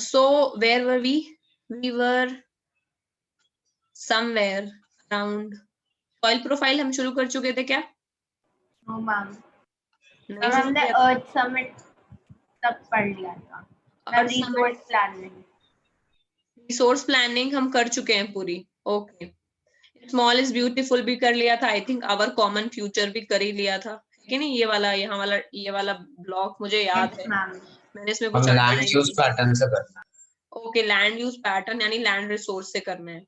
So where were we? We were somewhere around soil profile हम शुरू कर चुके थे क्या? नो मैम, नहीं शुरू हमने किया था। अर्थ समिट तक पढ़ लिया था। अर्थ रिसोर्स प्लानिंग, रिसोर्स प्लानिंग हम कर चुके हैं पूरी। ओके, स्मॉल इज ब्यूटीफुल भी कर लिया था। I think our common future भी कर ही लिया था कि नहीं। ये वाला यहाँ वाला ये वाला ब्लॉक मुझे याद है, मैम। मैंने इसमें कुछ हमें लैंड अंडरलाइन यूज किया। पैटर्न से करना है। ओके, लैंड यूज पैटर्न यानी लैंड रिसोर्स से करना है।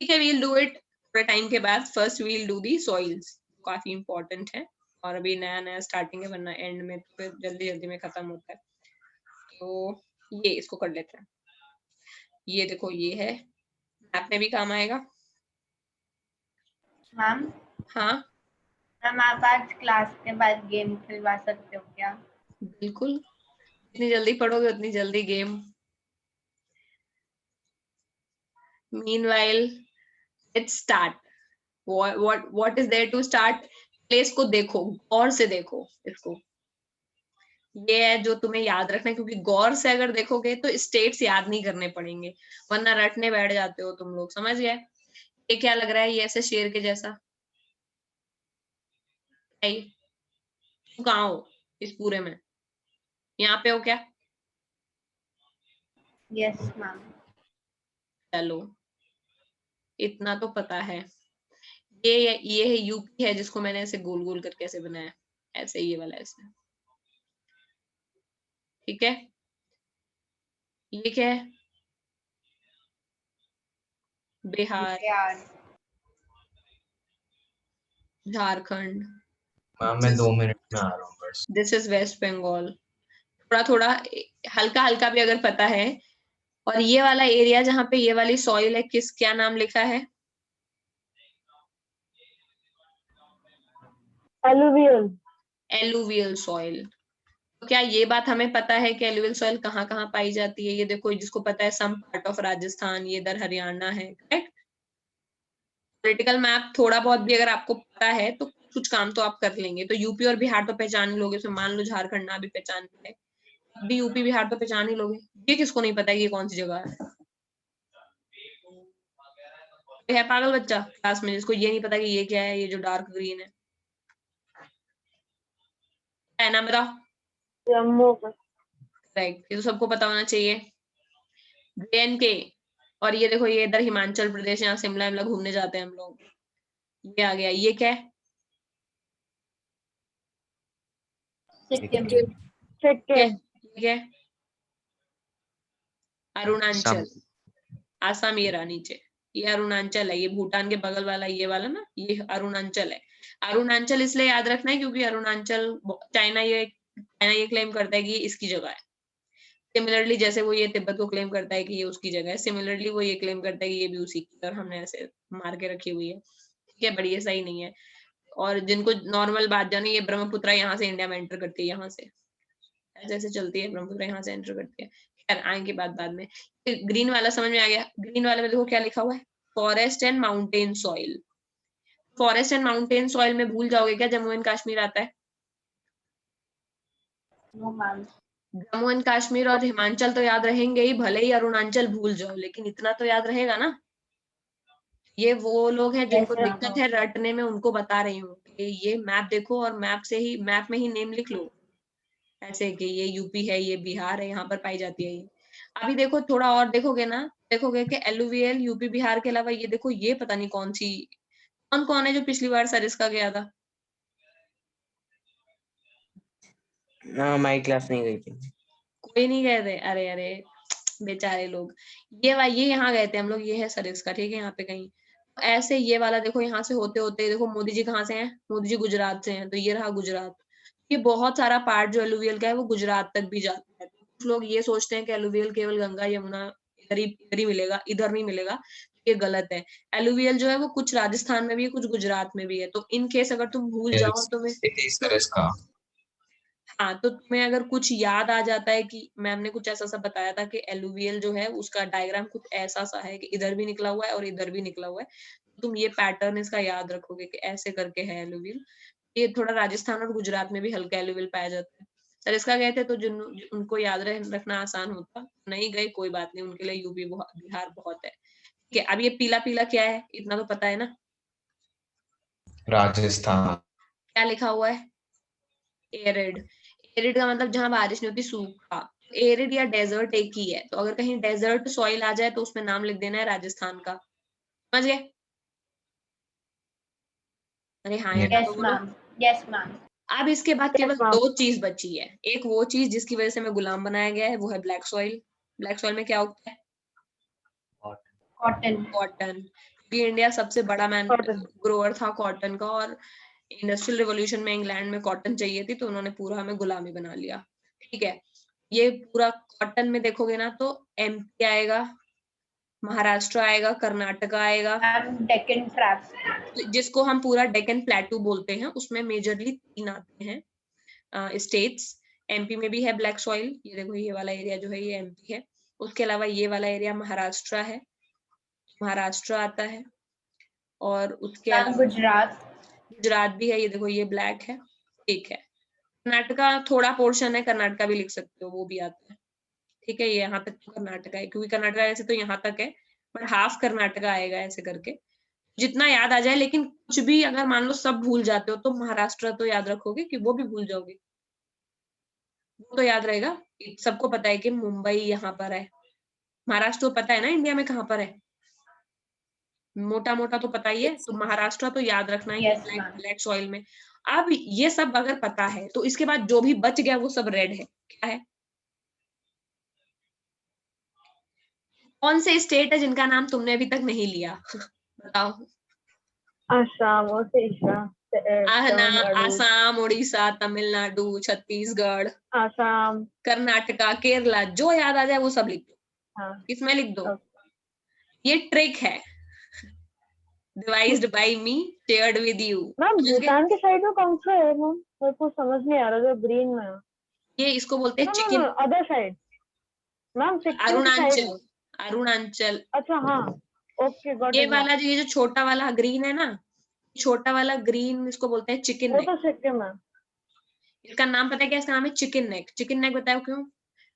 ठीक है, वील डू इट थोड़े टाइम के बाद। First we'll do the soils, काफी इंपॉर्टेंट है और अभी नया नया स्टार्टिंग है, वरना एंड में तो फिर जल्दी जल्दी में खत्म होता है। तो ये इसको कर लेते हैं। ये देखो, ये है, मैप में भी काम आएगा। मैम, हाँ मैम आप आज क्लास के बाद गेम खिलवा सकते हो क्या? बिल्कुल, जितनी जल्दी पढ़ोगे उतनी जल्दी game. Meanwhile, let's start. What is there to start? Place को देखो, गौर से देखो इसको। ये है जो तुम्हें याद रखना है, क्योंकि गौर से अगर देखोगे तो स्टेट्स याद नहीं करने पड़ेंगे, वरना रटने बैठ जाते हो तुम लोग। समझ गए? ये क्या लग रहा है? ये ऐसे शेर के जैसा। तुम कहाँ हो इस पूरे में? यहाँ पे हो क्या? Yes ma'am. चलो, इतना तो पता है। ये है यूपी है, जिसको मैंने ऐसे गोल गोल करके ऐसे बनाया, ऐसे ये वाला ऐसे। ठीक है, ये क्या है? बिहार, झारखंड। मैम मैं 2 मिनट में आ रहा हूँ बस। This is West Bengal. थोड़ा थोड़ा हल्का हल्का भी अगर पता है। और ये वाला एरिया जहाँ पे ये वाली सॉइल है, किस क्या नाम लिखा है? एलुवियल। Alluvial soil. तो क्या ये बात हमें पता है कि एलुवियल सॉइल कहाँ कहाँ पाई जाती है? ये देखो, जिसको पता है सम पार्ट ऑफ राजस्थान, ये इधर हरियाणा है। करेक्ट। पॉलिटिकल मैप थोड़ा बहुत भी अगर आपको पता है तो कुछ काम तो आप कर लेंगे। तो यूपी और बिहार तो पहचान ही लोगे, मान लो झारखंड ना भी पहचान पाए, भी यूपी बिहार तो पहचान ही लोगे। ये किसको नहीं पता है कि ये कौन सी जगह है? है पागल बच्चा क्लास में जिसको ये नहीं पता कि ये क्या है, ये जो डार्क ग्रीन है ना? बताओ। जम्मू राइट, ये तो सबको पता होना चाहिए। JNK। और ये देखो, ये इधर हिमाचल प्रदेश, यहाँ शिमला विमला घूमने जाते हैं हम लोग। ये आ गया, ये क्या है? सिक्किम। सिक्किम। ठीक है, अरुणाचल, आसाम। ये रहा नीचे, ये अरुणाचल है। ये भूटान के बगल वाला ये वाला ना, ये अरुणाचल है। अरुणाचल इसलिए याद रखना है क्योंकि अरुणाचल चाइना ये क्लेम करता है कि ये इसकी जगह है। सिमिलरली जैसे वो ये तिब्बत को क्लेम करता है कि ये उसकी जगह है, सिमिलरली वो ये क्लेम करता है कि ये भी उसी की, और हमने ऐसे मार के रखी हुई है। ठीक है, बट ये सही नहीं है। और जिनको नॉर्मल बात जानी, ये ब्रह्मपुत्र यहाँ से इंडिया में एंटर करती है, यहाँ से ऐसे चलती है ब्रह्मपुत्र, यहाँ से एंटर करती है। खैर आएंगे बाद में। ग्रीन वाला समझ में आ गया? ग्रीन वाले में देखो क्या लिखा हुआ है, forest and mountain soil. Forest and mountain soil में भूल जाओगे क्या जम्मू एंड कश्मीर आता है? No ma'am. Jammu and Kashmir और हिमाचल तो याद रहेंगे ही, भले ही अरुणाचल भूल जाओ, लेकिन इतना तो याद रहेगा ना। ये वो लोग हैं जिनको Yes, दिक्कत है रटने में, उनको बता रही हूँ कि ये मैप देखो और मैप में ही नेम लिख लो, ऐसे कि ये यूपी है, ये बिहार है, यहाँ पर पाई जाती है ये। अभी देखो थोड़ा और देखोगे ना, देखोगे कि एलुवियल यूपी बिहार के अलावा ये देखो, ये पता नहीं कौन कौन है जो पिछली बार सरिस्का गया था? ना हमारी क्लास नहीं गई थी। कोई नहीं गए थे? अरे अरे बेचारे लोग। ये यहाँ गए थे हम लोग, ये है सरिस्का। ठीक है, यहाँ पे कहीं ऐसे ये वाला देखो, यहाँ से होते होते देखो मोदी जी कहाँ से हैं? मोदी जी गुजरात से हैं, तो ये रहा गुजरात। ये बहुत सारा पार्ट जो एलुवियल का है वो गुजरात तक भी जाता है। कुछ लोग ये सोचते हैं कि एलुवियल केवल गंगा यमुना इधर ही मिलेगा, इधर नहीं मिलेगा। ये गलत है। एलुवियल जो है वो कुछ राजस्थान में भी है, कुछ गुजरात में भी है। तो इन केस अगर तुम भूल जाओ तो हाँ, तो तुम्हें अगर कुछ याद आ जाता है कि मैम ने कुछ ऐसा सा बताया था कि एलुवियल जो है उसका डायग्राम कुछ ऐसा सा है कि इधर भी निकला हुआ है और इधर भी निकला हुआ है, तो तुम ये पैटर्न इसका याद रखोगे कि ऐसे करके है एलुवियल। ये थोड़ा राजस्थान और गुजरात में भी हल्का एलुवियल पाया जाता है। सर इसका गए थे तो उनको याद रखना आसान होता, नहीं गए कोई बात नहीं, उनके लिए यूपी बिहार बहुत है। ठीक है, अब ये पीला पीला क्या है, इतना तो पता है ना, राजस्थान। क्या लिखा हुआ है, एरिड। एरिड का मतलब जहां बारिश नहीं होती, सूखा। एरिड या डेजर्ट एक ही है, तो अगर कहीं डेजर्ट सॉइल आ जाए तो उसमें नाम लिख देना है राजस्थान का, समझ गए? अरे हाँ या ना तो यस बोलो। Ma'am, yes ma'am. अब इसके बाद केवल Yes, ma'am. 2 चीज बची है, एक वो चीज जिसकी वजह से हमें गुलाम बनाया गया है, वो है ब्लैक सॉइल। ब्लैक सॉइल में क्या उगता है, कॉटन। कॉटन, क्योंकि इंडिया सबसे बड़ा मैन Cotton. ग्रोअर था कॉटन का, और इंडस्ट्रियल रिवॉल्यूशन में इंग्लैंड में कॉटन चाहिए थी तो उन्होंने पूरा हमें गुलामी बना लिया। ठीक है, ये पूरा कॉटन में देखोगे ना तो एमपी आएगा, महाराष्ट्र आएगा, कर्नाटका आएगा, मैम डेक्कन ट्रैप। जिसको हम पूरा डेक्कन प्लेटू बोलते हैं, उसमें मेजरली 3 आते हैं स्टेट्स। एमपी में भी है ब्लैक सॉइल, ये देखो ये वाला एरिया जो है ये एमपी है, उसके अलावा ये वाला एरिया महाराष्ट्र है, महाराष्ट्र आता है, और उसके मैम अलावा गुजरात। गुजरात भी है, ये देखो ये ब्लैक है। ठीक है, कर्नाटका थोड़ा पोर्शन है, कर्नाटका भी लिख सकते हो, वो भी आता है। ठीक है, ये यहाँ तक तो कर्नाटका है, क्योंकि कर्नाटका ऐसे तो यहाँ तक है, पर हाफ कर्नाटका आएगा ऐसे करके, जितना याद आ जाए। लेकिन कुछ भी अगर मान लो सब भूल जाते हो तो महाराष्ट्र तो याद रखोगे कि वो भी भूल जाओगे, वो तो याद रहेगा। सबको पता है कि मुंबई यहाँ पर है, महाराष्ट्र तो पता है ना इंडिया में कहाँ पर है, मोटा मोटा तो पता ही है, तो महाराष्ट्र तो याद रखना है yes black ma'am. Black soil में। अब ये सब अगर पता है तो इसके बाद जो भी बच गया वो सब रेड है, क्या है, कौन से स्टेट है जिनका नाम तुमने अभी तक नहीं लिया बताओ। Assam, Odisha, Tamil Nadu, Assam, Orissa, Tamil Nadu, Chhattisgarh, Assam. Karnataka, Kerala, जो याद आ जाए वो सब लिख दो, हाँ. इसमें लिख दो। Okay. ये ट्रिक है, devised by me, shared with you. Ma'am Bhutan के साइड में कौन सा है मैम, मेरे को समझ नहीं आ रहा, जो ग्रीन में है। ये इसको बोलते हैं no no chicken, no, other side ma'am, Sikkim की साइड अरुणाचल, में। अरुणाचल। अच्छा हाँ, ओके गॉट ये इट मैम। वाला जो छोटा वाला ग्रीन है ना, छोटा वाला ग्रीन, इसको बोलते हैं चिकन वो नेक। तो सिक्किम है। इसका नाम पता है क्या, इसका नाम है चिकन नेक। चिकन नेक बताओ क्यों,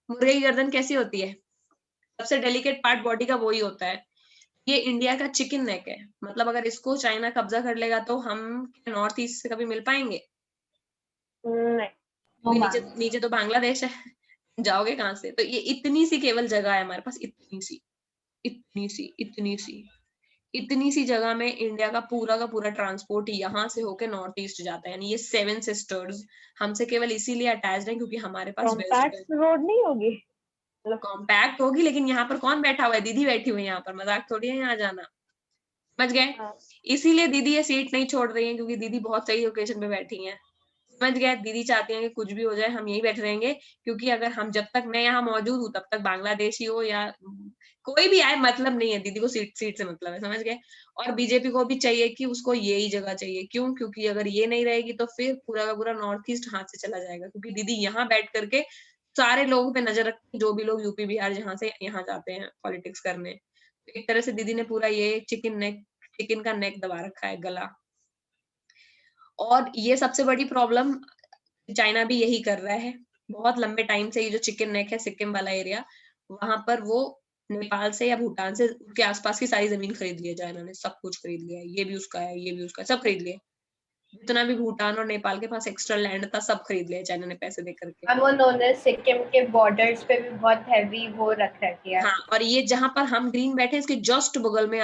मुर्गे की गर्दन कैसी होती है, सबसे डेलिकेट पार्ट बॉडी का वही होता है, ये इंडिया का चिकन नेक है। मतलब अगर इसको चाइना कब्जा कर लेगा तो हम नॉर्थ ईस्ट से कभी मिल पाएंगे, नहीं। नो क्योंकि नीचे मैम। नीचे तो बांग्लादेश है जाओगे कहाँ से, तो ये इतनी सी केवल जगह है हमारे पास, इतनी सी, इतनी सी, इतनी सी, इतनी सी जगह में इंडिया का पूरा ट्रांसपोर्ट यहाँ से होके नॉर्थ ईस्ट जाता है। यानी ये 7 सिस्टर्स हमसे केवल इसीलिए अटैच्ड है क्योंकि हमारे पास वेस्ट कॉम्पैक्ट रोड नहीं होगी? कॉम्पैक्ट होगी, लेकिन यहाँ पर कौन बैठा हुआ है, दीदी बैठी हुई है यहाँ पर, मजाक थोड़ी है यहाँ जाना, समझ गए? हाँ. इसीलिए दीदी ये सीट नहीं छोड़ रही है, क्योंकि दीदी बहुत सही ओकेजन पे बैठी हैं, समझ गए? दीदी चाहती हैं कि कुछ भी हो जाए हम यही बैठे रहेंगे, क्योंकि अगर हम, जब तक मैं यहाँ मौजूद हूँ तब तक बांग्लादेशी हो या कोई भी आए मतलब नहीं है, दीदी को सीट से मतलब है, समझ गए? और बीजेपी को भी चाहिए कि उसको यही जगह चाहिए, क्यों? क्योंकि अगर ये नहीं रहेगी तो फिर पूरा का पूरा नॉर्थ ईस्ट हाथ से चला जाएगा, क्योंकि दीदी यहाँ बैठ करके सारे लोगों पे नजर रखते हैं, जो भी लोग यूपी बिहार जहाँ से यहाँ जाते हैं पॉलिटिक्स करने। तो एक तरह से दीदी ने पूरा ये चिकन का नेक दबा रखा है, गला। और ये सबसे बड़ी प्रॉब्लम चाइना भी यही कर रहा है बहुत लंबे टाइम से। ये जो चिकन नेक है सिक्किम वाला एरिया, वहां पर वो नेपाल से या भूटान से उसके आसपास की सारी जमीन खरीद लिया चाइना ने, सब कुछ खरीद लिया है, ये भी उसका है, ये भी उसका है, सब खरीद लिया। जितना भी भूटान और नेपाल के पास एक्स्ट्रा लैंड था सब खरीद लिया चाइना ने पैसे दे करके। अब उन्होंने सिक्किम के बॉर्डर्स पे भी बहुत हैवी वो रख रखी है। हाँ, और ये जहां पर हम ग्रीन बैठे इसके जस्ट बगल में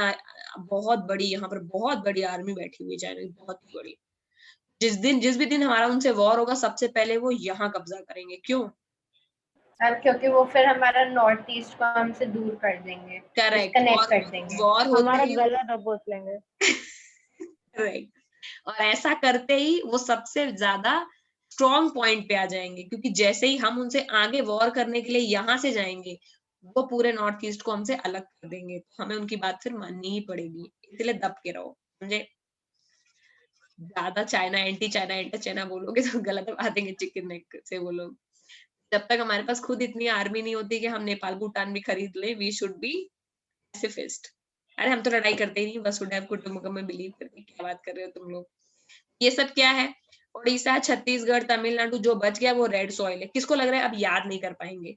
बहुत बड़ी, यहाँ पर बहुत बड़ी आर्मी बैठी हुई है चाइना की, बहुत बड़ी। जिस भी दिन हमारा उनसे वॉर होगा सबसे पहले वो यहाँ कब्जा करेंगे, क्यों? अब क्योंकि वो फिर हमारा नॉर्थ ईस्ट को हमसे दूर कर देंगे, करेक्ट, डिस्कनेक्ट और कर देंगे। वॉर होते हमारा ही गला दबोच लेंगे। राइट, और ऐसा करते ही वो सबसे ज्यादा स्ट्रॉन्ग पॉइंट पे आ जाएंगे, क्योंकि जैसे ही हम उनसे आगे वॉर करने के लिए यहाँ से जाएंगे वो पूरे नॉर्थ ईस्ट को हमसे अलग कर देंगे, तो हमें उनकी बात फिर माननी ही पड़ेगी, इसलिए दब के रहो, समझे? ज्यादा एंटी चाइना बोलोगे तो गलत बात देंगे चिकन नेक से वो लोग। जब तक हमारे पास खुद इतनी आर्मी नहीं होती कि हम नेपाल भूटान भी खरीद ले, वी शुड बी पैसिफिस्ट। अरे हम तो लड़ाई करते ही नहीं, वसुधैव कुटुंबकम में बिलीव करते, क्या बात कर रहे हो तुम लोग? ये सब क्या है, उड़ीसा, छत्तीसगढ़, तमिलनाडु, जो बच गया वो रेड सॉइल है। किसको लग रहा है अब याद नहीं कर पाएंगे?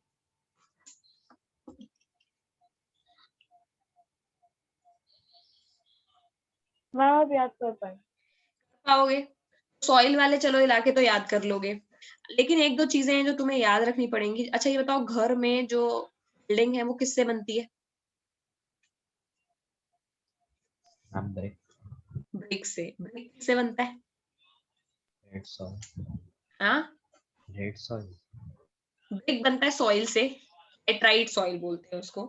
मैं अब याद कर पाई। पाओगे? सॉइल वाले चलो इलाके तो याद कर लोगे, लेकिन एक दो चीजें हैं जो तुम्हें याद रखनी पड़ेंगी। अच्छा ये बताओ, घर में जो बिल्डिंग है वो किससे बनती है? ब्रिक से। ब्रिक किससे बनता है? हाँ, ब्रिक बनता है सॉइल से। लेटराइट सॉइल बोलते हैं उसको।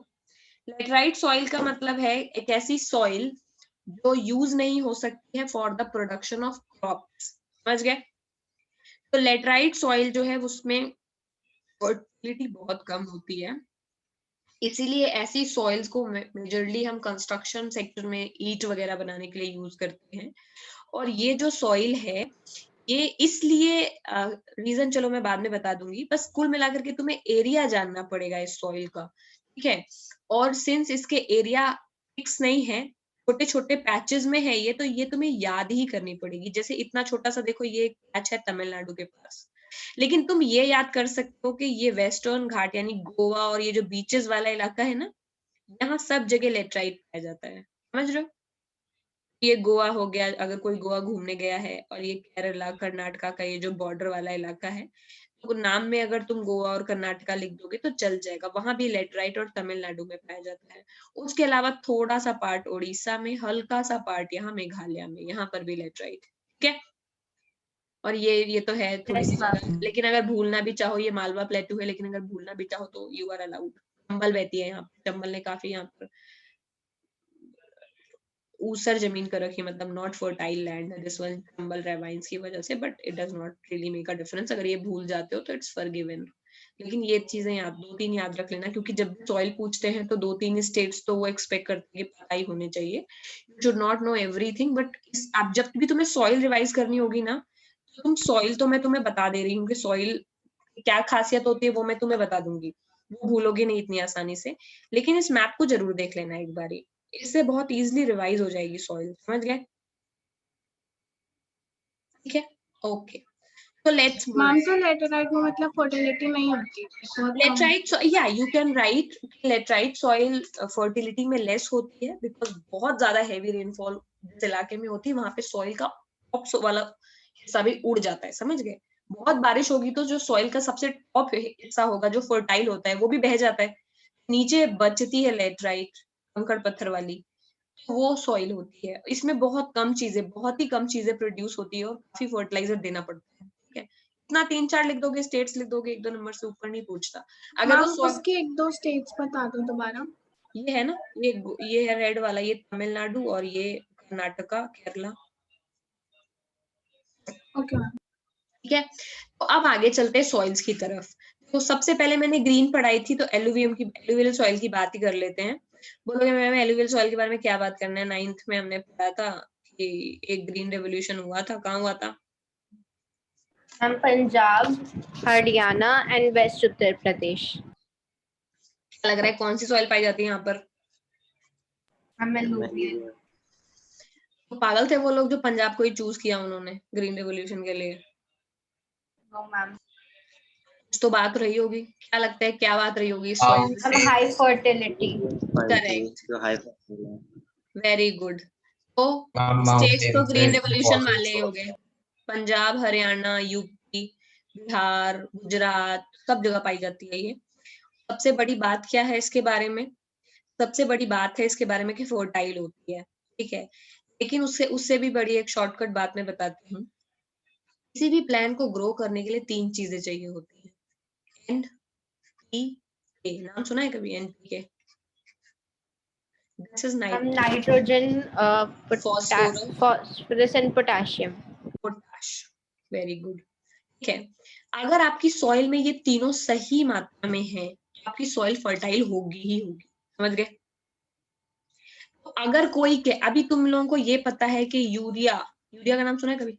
लेटराइट सॉइल का मतलब है एक ऐसी सॉइल जो यूज नहीं हो सकती है for the production of crops. समझ गए? तो लेटराइट सॉइल जो है उसमें फर्टिलिटी बहुत कम होती है, इसीलिए ऐसी सॉइल्स को मेजरली हम कंस्ट्रक्शन सेक्टर में ईंट वगैरह बनाने के लिए यूज करते हैं। और ये जो सॉइल है ये इसलिए रीजन चलो मैं बाद में बता दूंगी, बस कुल मिलाकर के तुम्हें एरिया जानना पड़ेगा इस सॉइल का, ठीक है? और सिंस इसके एरिया फिक्स नहीं है, छोटे छोटे पैचेस में है ये, तो ये तुम्हें याद ही करनी पड़ेगी। जैसे इतना छोटा सा देखो ये पैच है तमिलनाडु के पास, लेकिन तुम ये याद कर सकते हो कि ये वेस्टर्न घाट यानी गोवा और ये जो बीचेस वाला इलाका है ना, यहाँ सब जगह लेटराइट पाया जाता है। समझ रहे हो? ये गोवा हो गया, अगर कोई गोवा घूमने गया है, और ये केरला कर्नाटका का ये जो बॉर्डर वाला इलाका है, तो नाम में अगर तुम गोवा और कर्नाटका लिख दोगे तो चल जाएगा, वहां भी लेटराइट और तमिलनाडु में पाया जाता है। उसके अलावा थोड़ा सा पार्ट उड़ीसा में, हल्का सा पार्ट यहाँ मेघालय में, यहाँ पर भी लेटराइट, ठीक है? और ये तो है थोड़ी सी जगह, लेकिन अगर भूलना भी चाहो ये मालवा प्लेटू है, लेकिन अगर भूलना भी चाहो तो यू आर अलाउड। चंबल बहती है यहाँ पे, चंबल ने काफी यहाँ पर ऊसर जमीन कर रखी है, मतलब नॉट फर्टाइल लैंड है दिस वन चंबल रेवाइंस की वजह से, but it does not really make a difference. अगर ये भूल जाते हो तो इट्स फॉरगिवन, लेकिन ये चीजें याद, दो तीन याद रख लेना, क्योंकि जब सॉइल पूछते हैं तो दो तीन स्टेट्स तो वो एक्सपेक्ट करते हैं कि पता ही होने चाहिए। You should not know everything, but आप जब भी तुम्हें सॉइल रिवाइज करनी होगी ना, तो तुम सॉइल तो मैं तुम्हें बता दे रही हूँ कि सॉइल क्या खासियत होती है वो मैं तुम्हें बता दूंगी, वो भूलोगे नहीं इतनी आसानी से। लेकिन इस मैप को जरूर देख लेना एक बारी, इससे बहुत इजीली रिवाइज हो जाएगी सॉइल। समझ गए? ठीक है, ओके, तो लेट्स मैम तो लेटराइट में मतलब फर्टिलिटी नहीं होती, बहुत कम। लेटराइट, या you can write laterite soil fertility में लेस होती है, बिकॉज बहुत ज्यादा हैवी रेनफॉल जिस इलाके में होती है वहां पे सॉइल का टॉप वाला हिस्सा भी उड़ जाता है। समझ गए? बहुत बारिश होगी तो जो सॉइल का सबसे टॉप हिस्सा होगा जो फर्टाइल होता है वो भी बह जाता है, नीचे बचती है लेटराइट कंकड़ पत्थर वाली, वो सॉइल होती है। इसमें बहुत कम चीजें, बहुत ही कम चीजें प्रोड्यूस होती है और काफी फर्टिलाइजर देना पड़ता है, ठीक है? इतना 3-4 लिख दोगे, स्टेट्स लिख दोगे, एक दो नंबर से ऊपर नहीं पूछता। अगर मैम वो सॉइल उसके एक दो स्टेट्स बता दो दोबारा। ये है ना, ये है रेड वाला, ये तमिलनाडु और ये कर्नाटका केरला, ओके मैम। ठीक है? तो अब आगे चलते हैं सॉइल्स की तरफ। तो सबसे पहले मैंने ग्रीन पढ़ाई थी, तो एलुवियल सॉइल की बात ही कर लेते हैं। बोलोगे मैम एलुवियल सॉइल के बारे में क्या बात करना है, 9th में हमने पढ़ा था कि एक ग्रीन रेवोल्यूशन हुआ था, कहाँ हुआ था? हम पंजाब, हरियाणा एंड वेस्ट उत्तर प्रदेश। क्या लग रहा है कौन सी सॉइल पाई जाती है यहाँ पर? हमें लूवियल। तो पागल थे वो लोग जो पंजाब को ही चूज किया उन्होंने ग्रीन रेवोल्यूशन के लिए। नो मैम, कुछ तो बात रही होगी, क्या लगता है क्या बात रही होगी सॉइल? हम high fertility. Correct, very good. तो Ma'am, स्टेट्स तो mountains green with revolution fossil वाले ही हो soil. गए, पंजाब, हरियाणा, यूपी, बिहार, गुजरात, सब जगह पाई जाती है ये। सबसे बड़ी बात क्या है इसके बारे में? सबसे बड़ी बात है इसके बारे में कि फर्टाइल होती है, ठीक है? लेकिन उससे उससे भी बड़ी एक शॉर्टकट बात मैं बताती हूँ। किसी भी प्लान को ग्रो करने के लिए 3 चीजें चाहिए होती है, NPK, नाम सुना है कभी NPK? दिस इज हम nitrogen, nitrogen, Phosphorus. Phosphorus and potassium. Potash, very good, ठीक है? अगर आपकी सॉइल में ये तीनों सही मात्रा में है तो आपकी सॉइल फर्टाइल होगी ही होगी। समझ गए? तो अगर कोई के अभी तुम लोगों को ये पता है कि यूरिया का नाम सुना है कभी?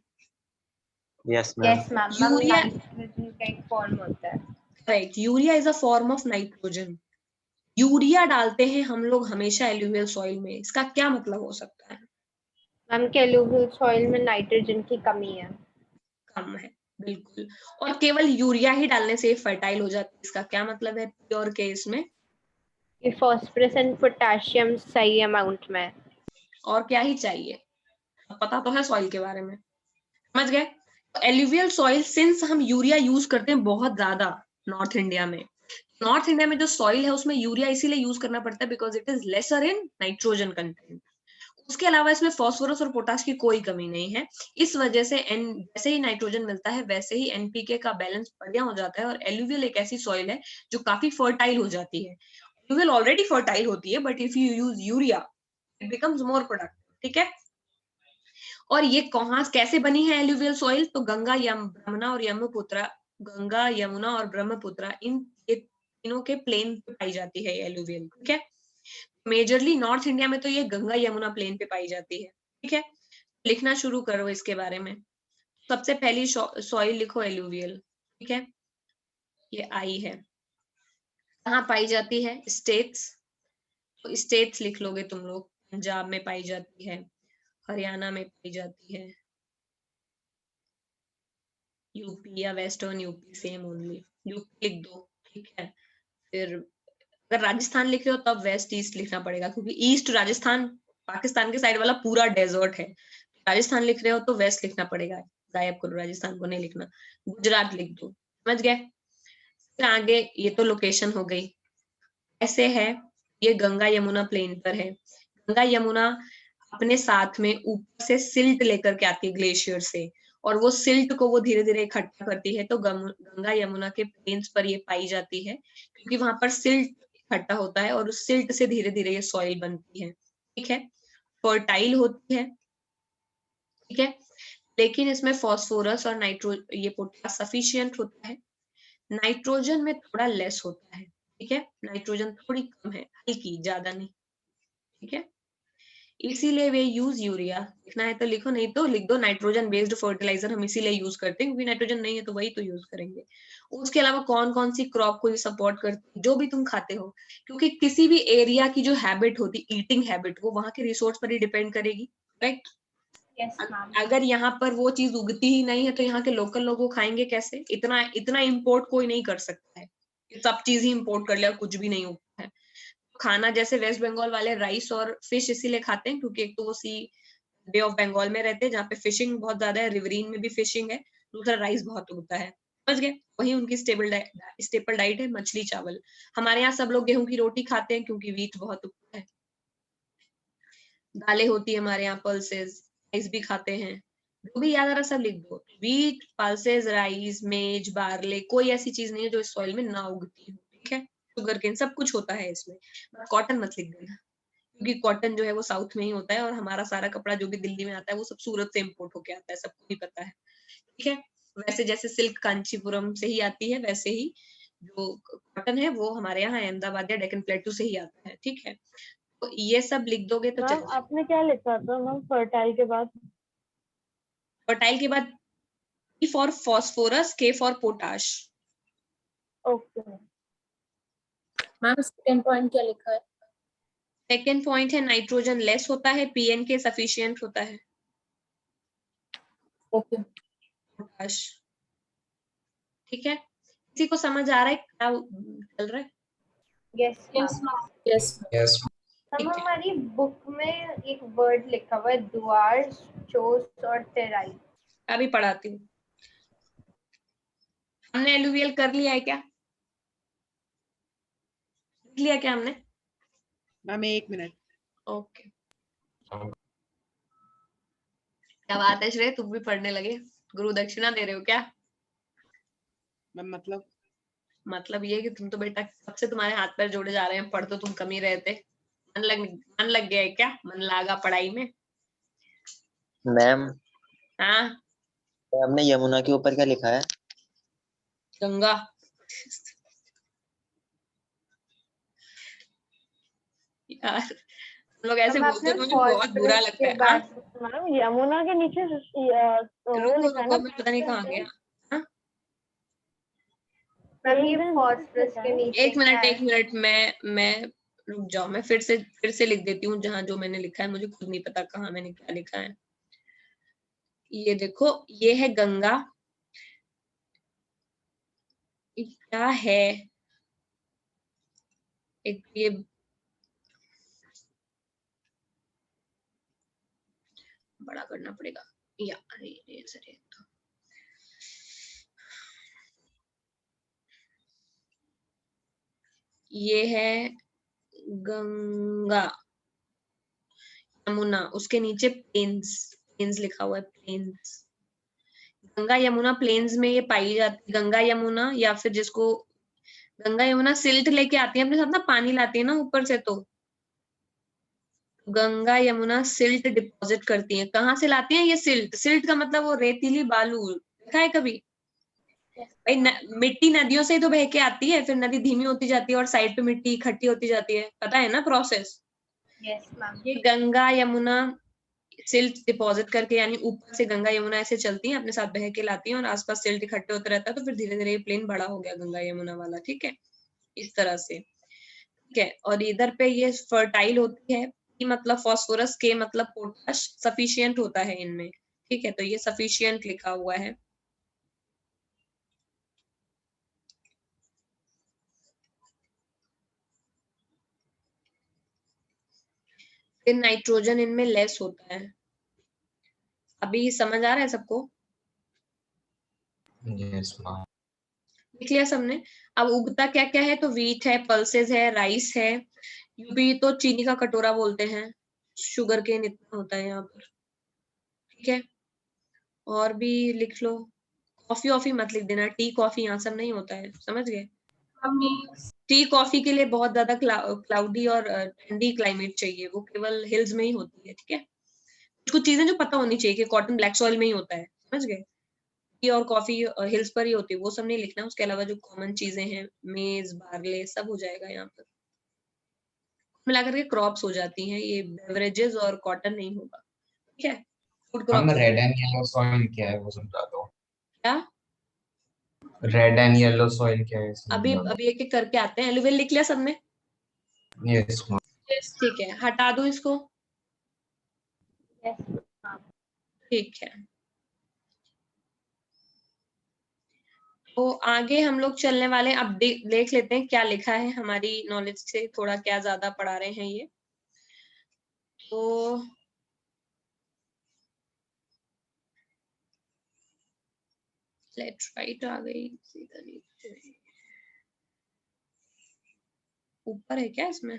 Yes, ma'am. Yes ma'am, urea, nitrogen का एक फॉर्म होता है। Right, urea is a form of nitrogen. Urea डालते हैं हम लोग हमेशा एल्यूवियल सॉइल में, इसका क्या मतलब हो सकता है? मैम के एलुवियल सॉइल में नाइट्रोजन की कमी है। कम है, बिल्कुल। और केवल यूरिया ही डालने से फर्टाइल हो जाती है, इसका क्या मतलब है प्योर केस में? कि फास्फोरस एंड पोटेशियम सही अमाउंट में। और क्या ही चाहिए, पता तो है सॉइल के बारे में, समझ गए? एलुवियल सॉइल, सिंस हम यूरिया यूज करते हैं बहुत ज्यादा नॉर्थ इंडिया में जो सॉइल है उसमें यूरिया इसीलिए यूज करना पड़ता है because it is lesser in nitrogen content. उसके अलावा इसमें फास्फोरस और पोटाश की कोई कमी नहीं है। इस वजह से जैसे ही नाइट्रोजन मिलता है वैसे ही एनपीके का बैलेंस बढ़िया हो जाता है, और एलुवियल एक ऐसी सॉइल है जो काफी फर्टाइल हो जाती है। एलुवियल ऑलरेडी फर्टाइल होती है, but if you use urea it becomes more productive, ठीक है? और ये कहाँ कैसे बनी है एलुवियल सॉइल? तो गंगा यमुना और ब्रह्मपुत्र इन तीनों के प्लेन पे पाई जाती है एलुवियल, ठीक है? मेजरली नॉर्थ इंडिया में तो ये गंगा यमुना प्लेन पे पाई जाती है, ठीक है? लिखना शुरू करो इसके बारे में। सबसे पहली सॉइल लिखो एलुवियल, ठीक है? ये आई है, कहाँ पाई जाती है? स्टेट्स, तो स्टेट्स लिख लोगे तुम लोग। पंजाब में पाई जाती है, हरियाणा में पाई जाती है, यूपी या western UP same only, UP लिख दो, ठीक है? फिर अगर राजस्थान लिख रहे हो तब वेस्ट ईस्ट लिखना पड़ेगा, क्योंकि ईस्ट राजस्थान पाकिस्तान के साइड वाला पूरा डेजर्ट है। राजस्थान लिख रहे हो तो वेस्ट लिखना पड़ेगा, गायब करो राजस्थान को, नहीं लिखना। गुजरात लिख दो, समझ गए? फिर आगे ये तो लोकेशन हो गई। ऐसे है, ये गंगा यमुना प्लेन पर है। गंगा यमुना अपने साथ में ऊपर से सिल्ट लेकर के आती है ग्लेशियर से, और वो सिल्ट को वो धीरे धीरे इकट्ठा करती है, तो गंगा यमुना के प्लेन्स पर ये पाई जाती है, क्योंकि वहां पर सिल्ट इकट्ठा होता है और उस सिल्ट से धीरे धीरे ये सॉइल बनती है, ठीक है? फर्टाइल होती है, ठीक है? लेकिन इसमें फास्फोरस और ये पोटास सफिशिएंट होता है, नाइट्रोजन में थोड़ा लेस होता है, ठीक है? नाइट्रोजन थोड़ी कम है, हल्की, ज्यादा नहीं, ठीक है? इसीलिए वे यूज यूरिया, लिखना है तो लिखो, नहीं तो लिख दो नाइट्रोजन बेस्ड फर्टिलाइजर हम इसीलिए यूज करते हैं क्योंकि नाइट्रोजन नहीं है तो वही तो यूज करेंगे। उसके अलावा कौन कौन सी क्रॉप को ये सपोर्ट करती है? जो भी तुम खाते हो, क्योंकि किसी भी एरिया की जो हैबिट होती, ईटिंग हैबिट, वो वहां के रिसोर्स पर ही डिपेंड करेगी, राइट? Yes ma'am. अगर यहाँ पर वो चीज उगती ही नहीं है तो यहाँ के लोकल लोग वो खाएंगे कैसे? इतना इम्पोर्ट कोई नहीं कर सकता है, सब चीज ही इम्पोर्ट कर लिया, कुछ भी नहीं उगता है। खाना जैसे वेस्ट बंगाल वाले राइस और फिश इसीलिए खाते हैं क्योंकि एक तो वो सी बे ऑफ बंगाल में रहते हैं जहाँ पे फिशिंग बहुत ज्यादा है, रिवरीन में भी फिशिंग है, दूसरा राइस बहुत उगता है, समझ गए? वही उनकी स्टेपल डाइट है, मछली चावल। हमारे यहाँ सब लोग गेहूं की रोटी खाते हैं क्योंकि वीट बहुत उगता है। दालें होती है हमारे यहाँ, पल्सेस, राइस भी खाते हैं। जो भी याद आ रहा सब लिख दो। वीट, पल्सेस, राइस, मेज, बार्ले, कोई ऐसी चीज नहीं है जो इस सॉइल में ना उगती हो, ठीक है? शुगर केन, सब कुछ होता है इसमें, कॉटन मत लिख देना क्योंकि कॉटन जो है वो साउथ में ही होता है, और हमारा सारा कपड़ा जो भी दिल्ली में आता है वो सब सूरत से इम्पोर्ट होके आता है, सबको भी पता है, ठीक है? वैसे जैसे सिल्क कांचीपुरम से ही आती है, वैसे ही जो कॉटन है वो हमारे यहाँ अहमदाबाद या डेक्कन प्लेटू से ही आता है, ठीक है? तो ये सब लिख दोगे तो मैम चल। आपने क्या लिखा था मैम फर्टाइल के बाद? फर्टाइल के बाद E for phosphorus, K for potash. Okay. Ma'am second point क्या लिखा है? सेकेंड पॉइंट है नाइट्रोजन लेस होता है, PNK सफिशिएंट होता है, ओके। पोटाश, ठीक है? किसी को समझ आ रहा है क्या चल रहा है? Yes yes ma'am. Ma'am. Yes Yes. Ma'am हमारी बुक में एक वर्ड लिखा हुआ है दुआर, चोस और टेराई। अभी पढ़ाती हूँ। हमने एलुवियल कर लिया है क्या? लिख लिया क्या हमने? Ma'am 1 minute. ओके, क्या बात है श्रेय, तुम भी पढ़ने लगे? गुरु दक्षिणा दे रहे हो क्या? मैम मतलब ये कि तुम तो बेटा सबसे तुम्हारे हाथ पैर जोड़े जा रहे हैं, पढ़ तो तुम कम ही रहे थे। मन लग गया है क्या? मन लगा पढ़ाई में? मैम, हाँ, आपने यमुना के ऊपर क्या लिखा है? गंगा। यार तुम लोग ऐसे मैम बोलते आपने हो मुझे बहुत बुरा phosphorus लगता के है। हाँ? बाद मैम यमुना के नीचे वो रुको लिखा है रुको, ना? मैं पता नहीं कहाँ गया। हाँ? मैम ये Present phosphorus के नीचे एक मिनट क्या एक है? मिनट, मैं रुक जाओ, मैं फिर से लिख देती हूँ जहाँ जो मैंने लिखा है, मुझे खुद नहीं पता कहाँ मैंने क्या लिखा है। ये देखो, ये है गंगा, ये क्या है, एक ये बड़ा करना पड़ेगा, या ये सर ये है गंगा यमुना, उसके नीचे प्लेन्स, प्लेन्स लिखा हुआ है, प्लेन्स। गंगा यमुना प्लेन्स में ये पाई जाती है, गंगा यमुना, या फिर जिसको गंगा यमुना सिल्ट लेके आती है अपने साथ ना, पानी लाती है ना ऊपर से, तो गंगा यमुना सिल्ट डिपॉजिट करती है। कहाँ से लाती है ये सिल्ट? सिल्ट का मतलब वो रेतीली बालू, देखा है कभी भाई? मिट्टी नदियों से ही तो बह के आती है, फिर नदी धीमी होती जाती है और साइड पे मिट्टी इकट्ठी होती जाती है, पता है ना प्रोसेस? Yes ma'am. ये गंगा यमुना सिल्ट डिपॉजिट करके, यानी ऊपर से गंगा यमुना ऐसे चलती हैं, अपने साथ बह के लाती हैं और आसपास सिल्ट इकट्ठे होते रहता है, तो फिर धीरे धीरे ये प्लेन बड़ा हो गया गंगा यमुना वाला, ठीक है, इस तरह से, ठीक है। और इधर पे ये फर्टाइल होती है, P मतलब फास्फोरस, K मतलब पोटाश, सफिशियंट होता है इनमें, ठीक है, तो ये सफिशियंट लिखा हुआ है। फिर नाइट्रोजन इनमें लेस होता है। अभी समझ आ रहा है सबको? Yes ma'am. लिख लिया सबने? अब उगता क्या क्या है, तो वीट है, पल्सेस है, राइस है, यूपी तो चीनी का कटोरा बोलते हैं, शुगर केन इतना होता है यहाँ पर, ठीक है। और भी लिख लो, कॉफी ऑफी मत लिख देना, टी कॉफी यहाँ सब नहीं होता है, समझ गए? टी कॉफी के लिए बहुत ज्यादा क्लाउडी और ठंडी क्लाइमेट चाहिए, वो केवल हिल्स में ही होती है, ठीक है। कुछ चीजें जो पता होनी चाहिए कि कॉटन ब्लैक सॉइल में ही होता है, समझ गए? टी और कॉफी हिल्स पर ही होती है, वो सब नहीं लिखना। उसके अलावा जो कॉमन चीजें हैं, मेज, बार्ले, सब हो जाएगा यहाँ पर, मिलाकर के क्रॉप्स हो जाती हैं, ये बेवरेजेस और कॉटन नहीं होगा, ठीक है। Food ma'am crops red and yellow soil क्या है वो समझा दो। क्या? रेड एंड येलो सॉइल क्या है अभी समझा दो। अभी एक एक करके आते हैं। एलुविल लिख लिया सबने? Yes ma'am. ठीक है, हटा दो इसको, यस मैम। ठीक है। तो आगे हम लोग चलने वाले, अब देख लेते हैं क्या लिखा है, हमारी नॉलेज से थोड़ा क्या ज्यादा पढ़ा रहे हैं ये। तो लेट राइट आ गई सीधा नीचे, ऊपर है क्या इसमें?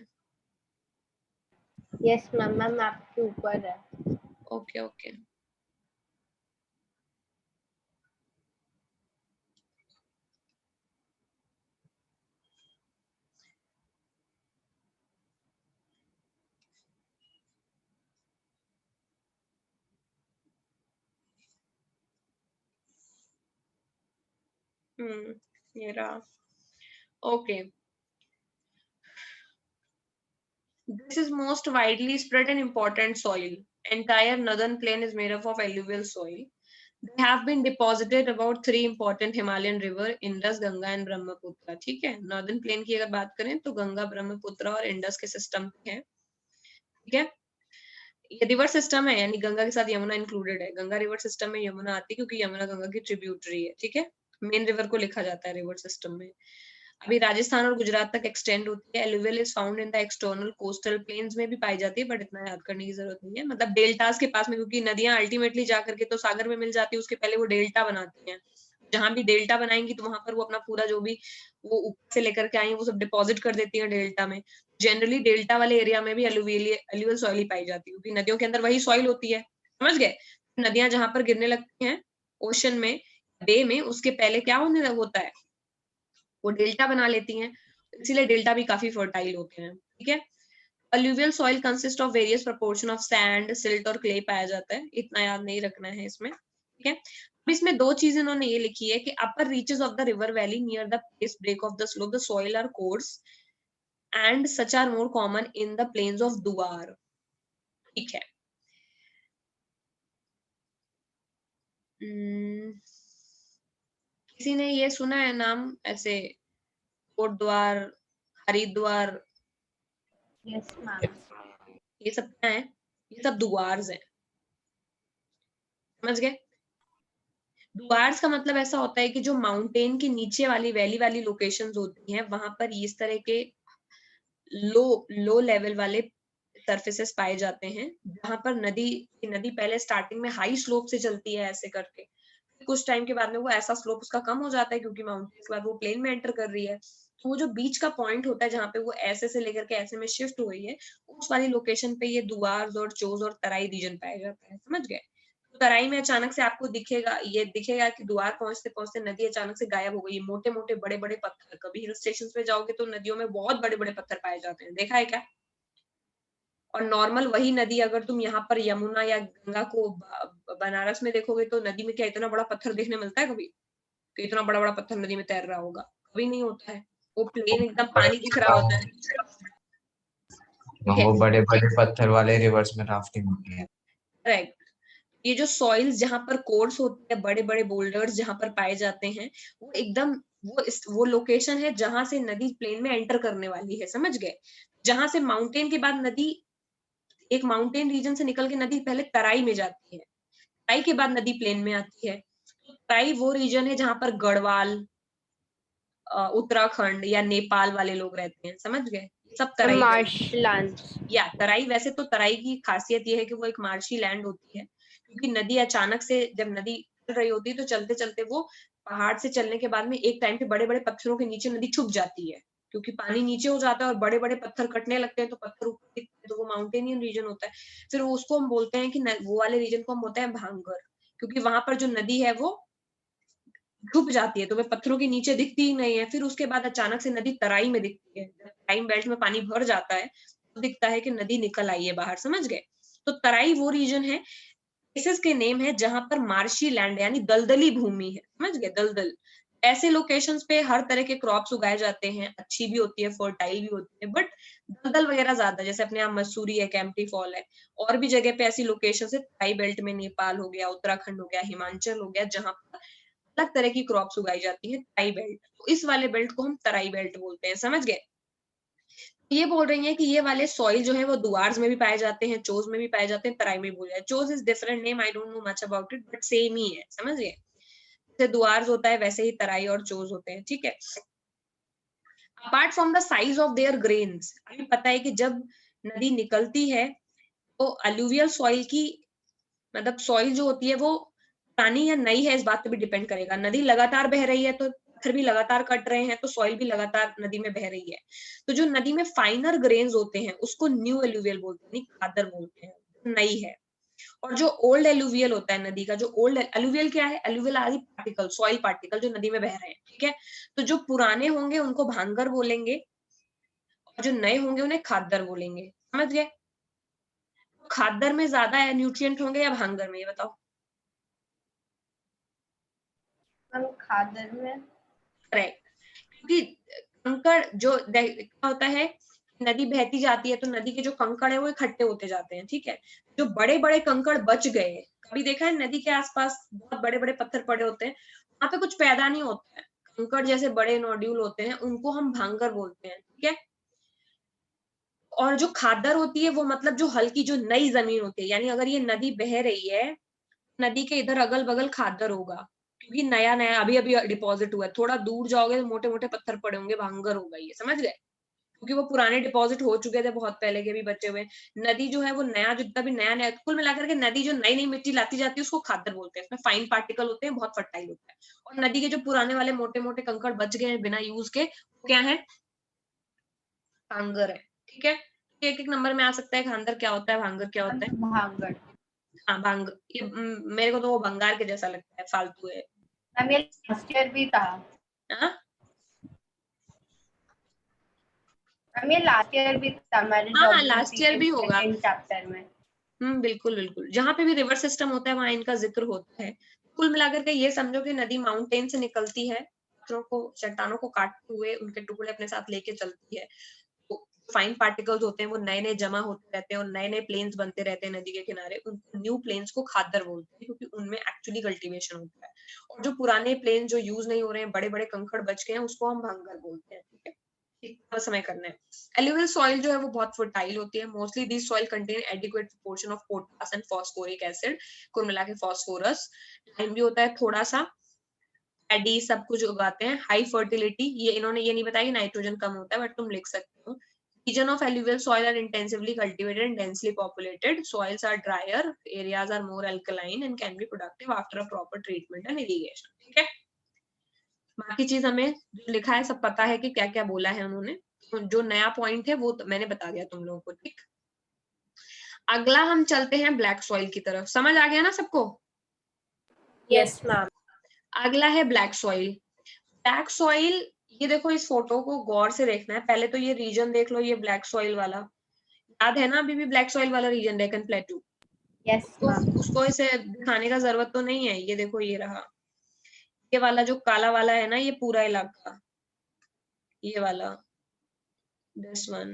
यस मैम, मैम आपके ऊपर है। ओके ओके, ये रहा, okay. This is most widely spread and important soil. Entire northern plain is made up of alluvial soil. They have been deposited about 3 important Himalayan river, Indus, Ganga and Brahmaputra. ठीक है, northern plain की अगर बात करें तो गंगा, ब्रह्मपुत्र और Indus के system है, ठीक है। ये रिवर सिस्टम है, यानी गंगा के साथ यमुना इंक्लूडेड है। गंगा रिवर सिस्टम में यमुना आती है क्योंकि यमुना गंगा की ट्रिब्यूटरी है, ठीक है। मेन रिवर को लिखा जाता है रिवर सिस्टम में। अभी राजस्थान और गुजरात तक एक्सटेंड होती है। Alluvial is found in the external coastal planes में भी पाई जाती है, बट इतना याद करने की जरूरत नहीं है, मतलब डेल्टास के पास में, क्योंकि नदियां अल्टीमेटली जा करके तो सागर में मिल जाती है, उसके पहले वो डेल्टा बनाती हैं। जहां भी डेल्टा बनाएंगी तो वहां पर वो अपना पूरा जो भी वो ऊपर से लेकर के आई वो सब डिपॉजिट कर देती है डेल्टा में। जनरली डेल्टा वाले एरिया में भी एलुवियल सॉइल ही पाई जाती है, क्योंकि नदियों के अंदर वही सॉइल होती है, समझ गए? नदियां जहां पर गिरने लगती हैं ओशन में, बे में, उसके पहले क्या होता है, वो डेल्टा बना लेती हैं, इसीलिए डेल्टा भी काफी फर्टाइल होते हैं, ठीक है। Alluvial soil consist of various proportion of sand, silt और क्ले पाया जाता है, इतना याद नहीं रखना है इसमें, ठीक है। अब इसमें दो चीजें उन्होंने ये लिखी है कि upper reaches of the river valley near the place break of the slope the soil are coarse and such are more common in the plains of Duar, ठीक है। किसी ने ये सुना है नाम ऐसे, कोटद्वार, हरिद्वार, यस मैम। ये सब क्या है? ये सब दुआर्स हैं, समझ गए? दुआर्स का मतलब ऐसा होता है कि जो माउंटेन के नीचे वाली वैली वाली लोकेशंस होती हैं वहां पर इस तरह के लो लेवल वाले सरफेसेस पाए जाते हैं, जहां पर नदी पहले स्टार्टिंग में हाई स्लोप से चलती है ऐसे करके, कुछ टाइम के बाद में वो ऐसा स्लोप उसका कम हो जाता है क्योंकि माउंटेन के बाद वो प्लेन में एंटर कर रही है। तो वो जो बीच का पॉइंट होता है जहाँ पे वो ऐसे से लेकर के ऐसे में शिफ्ट हो रही है, उस वाली लोकेशन पे ये दुआर्स और चोज और तराई रीजन पाया जाता है, समझ गए। तो तराई में अचानक से आपको दिखेगा कि द्वार पहुंचते पहुंचते नदी अचानक से गायब हो गई, मोटे मोटे बड़े बड़े पत्थर। कभी हिल स्टेशन पे जाओगे तो नदियों में बहुत बड़े बड़े पत्थर पाए जाते हैं, देखा है क्या। और नॉर्मल वही नदी अगर तुम यहाँ पर यमुना या गंगा को बनारस में देखोगे तो नदी में क्या इतना बड़ा पत्थर देखने मिलता है कभी? कि इतना बड़ा बड़ा पत्थर नदी में तैर रहा होगा, कभी नहीं होता है। वो प्लेन एकदम पानी दिख रहा होता है। वो बड़े बड़े पत्थर वाले रिवर्स में राफ्टिंग होती है। करेक्ट। ये जो सॉइल्स जहाँ पर कोर्स होते हैं, बड़े बड़े बोल्डर्स जहाँ पर पाए जाते हैं, वो एकदम वो लोकेशन है जहां से नदी प्लेन में एंटर करने वाली है, समझ गए। जहां से माउंटेन के बाद नदी एक माउंटेन रीजन से निकल के नदी पहले तराई में जाती है, तराई के बाद नदी प्लेन में आती है। तो तराई वो रीजन है जहां पर गढ़वाल, उत्तराखंड या नेपाल वाले लोग रहते हैं, समझ गए। सब तराई मार्शलैंड्स। या तराई, वैसे तो तराई की खासियत ये है कि वो एक मार्शी लैंड होती है, क्योंकि नदी अचानक से जब नदी चल रही होती है तो चलते चलते वो पहाड़ से चलने के बाद में एक टाइम पे बड़े बड़े पत्थरों के नीचे नदी छुप जाती है, क्योंकि पानी नीचे हो जाता है और बड़े बड़े पत्थर कटने लगते हैं तो पत्थर ऊपर दिखते हैं, तो वो माउंटेनियन रीजन होता है। फिर उसको हम बोलते हैं कि वो वाले रीजन को हम बोलते हैं भांगर, क्योंकि वहां पर जो नदी है वो छुप जाती है तो वे पत्थरों के नीचे दिखती ही नहीं है। फिर उसके बाद अचानक से नदी तराई में दिखती है, जब टाइम बेल्ट में पानी भर जाता है तो दिखता है कि नदी निकल आई है बाहर, समझ गए। तो तराई वो रीजन है, प्लेसेस के नेम है जहां पर मार्शी लैंड यानी दलदली भूमि है, समझ गए, दलदल। ऐसे लोकेशंस पे हर तरह के क्रॉप्स उगाए जाते हैं, अच्छी भी होती है, फर्टाइल भी होती है, बट दलदल वगैरह ज्यादा, जैसे अपने यहाँ मसूरी है, कैंपटी फॉल है, और भी जगह पे ऐसी लोकेशन है, तराई बेल्ट में नेपाल हो गया, उत्तराखंड हो गया, हिमाचल हो गया, जहां पर अलग तरह की क्रॉप्स उगाई जाती है, तराई बेल्ट। तो इस वाले बेल्ट को हम तराई बेल्ट बोलते हैं, समझ गए। ये बोल रही है कि ये वाले सॉइल जो है वो दुआर्स में भी पाए जाते हैं, चोज में भी पाए जाते हैं, तराई में भी बोला है। चोज is different name, I don't know much about it, but same ही है, समझ गए। जैसे दुआर्स होता है वैसे ही तराई और चोज होते हैं, ठीक है। Apart from the size of their grains, हमें पता है कि जब नदी निकलती है तो अलूवियल सॉइल की मतलब सॉइल जो होती है वो पुरानी या नई है इस बात पे भी डिपेंड करेगा। नदी लगातार बह रही है तो पत्थर भी लगातार कट रहे हैं तो सॉइल भी लगातार नदी में बह रही है। तो जो नदी में फाइनर ग्रेन्स होते हैं उसको न्यू एलुवियल बोलते हैं, खादर बोलते हैं, नई है। और जो ओल्ड एलुवियल होता है नदी का, जो ओल्ड एलुवियल क्या है, एलुवियल आदि पार्टिकल, सॉइल पार्टिकल जो नदी में बह रहे हैं, ठीक है। तो जो पुराने होंगे उनको भांगर बोलेंगे और जो नए होंगे उन्हें खादर बोलेंगे, समझ गए। खादर में ज्यादा न्यूट्रिएंट होंगे या भांगर में, ये बताओ। हम खादर में। करेक्ट, क्योंकि कंकड़ जो क्या होता है, नदी बहती जाती है तो नदी के जो कंकड़ है वो इकट्ठे होते जाते हैं, ठीक है। जो बड़े बड़े कंकड़ बच गए, कभी देखा है नदी के आसपास बहुत बड़े बड़े पत्थर पड़े होते हैं, वहां पे कुछ पैदा नहीं होता है, कंकड़ जैसे बड़े नोड्यूल होते हैं, उनको हम भांगर बोलते हैं, ठीक है। और जो खादर होती है वो मतलब जो हल्की जो नई जमीन होती है, यानी अगर ये नदी बह रही है, नदी के इधर अगल बगल खादर होगा, क्योंकि नया नया अभी अभी डिपॉजिट हुआ है। थोड़ा दूर जाओगे तो मोटे मोटे पत्थर पड़े होंगे, भांगर होगा ये, समझ गए। क्योंकि वो पुराने डिपॉजिट हो चुके थे, बहुत पहले के भी बचे हुए। नदी जो है वो नया, जितना भी नया नया कुल मिलाकर के नदी जो नई नई मिट्टी लाती जाती है उसको खादर बोलते हैं। इसमें फाइन पार्टिकल होते हैं, बहुत फर्टाइल होता है। और नदी के जो पुराने वाले मोटे मोटे कंकड़ बच गए हैं बिना यूज के, वो क्या है, भांगर है, ठीक है। एक एक नंबर में आ सकता है, खांदर क्या होता है, भांगर क्या होता है। भांगड़। हाँ भांग, ये मेरे को तो वो भंगार के जैसा लगता है, फालतू है। मैम ये लास्ट ईयर भी था। हाँ मैम ये लास्ट ईयर भी था हमारे हाँ, लास्ट ईयर भी होगा। सेकंड चैप्टर में। बिल्कुल बिल्कुल, जहाँ पे भी रिवर सिस्टम होता है वहां इनका जिक्र होता है। कुल मिलाकर के ये समझो कि नदी माउंटेन से निकलती है, पत्थरों को, चट्टानों को काटते हुए उनके टुकड़े अपने साथ लेके चलती है। तो फाइन पार्टिकल्स होते हैं वो नए नए जमा होते रहते हैं और नए नए प्लेन्स बनते रहते हैं नदी के किनारे, उन न्यू प्लेन्स को खादर बोलते हैं, क्योंकि उनमें एक्चुअली कल्टीवेशन होता है। और जो पुराने प्लेन जो यूज नहीं हो रहे हैं, बड़े बड़े कंकड़ बच गए हैं, उसको हम भांगर बोलते हैं, ठीक है। इतना समय करना है। एल्यूवियल सॉइल जो है वो बहुत फर्टाइल होती है। Mostly this soil contain adequate proportion of potash and phosphoric acid, कुल मिला के फास्फोरस। टाइम भी होता है थोड़ा सा। एडी सब कुछ उगाते हैं। हाई फर्टिलिटी, ये इन्होंने ये नहीं बताया कि नाइट्रोजन कम होता है, बट तुम लिख सकते हो। Region of alluvial soil are intensively cultivated and densely populated. Soils are drier, areas are more alkaline and can be productive after a proper treatment and irrigation. ठीक है, बाकी चीज हमें जो लिखा है सब पता है कि क्या क्या बोला है उन्होंने। तो जो नया पॉइंट है वो तो मैंने बता दिया तुम लोगों को। ठीक, अगला हम चलते हैं ब्लैक सॉइल की तरफ। समझ आ गया ना सबको? Yes, ma'am. अगला है ब्लैक सॉइल। ब्लैक सॉइल, ये देखो इस फोटो को गौर से देखना है। पहले तो ये रीजन देख लो, ये ब्लैक सॉइल वाला याद है ना? अभी भी ब्लैक सॉइल वाला रीजन डेक्कन प्लेटू। Yes, तो ma'am. उसको इसे दिखाने का जरूरत तो नहीं है। ये देखो ये रहा, ये वाला जो काला वाला है ना, ये पूरा इलाका, ये वाला, this one,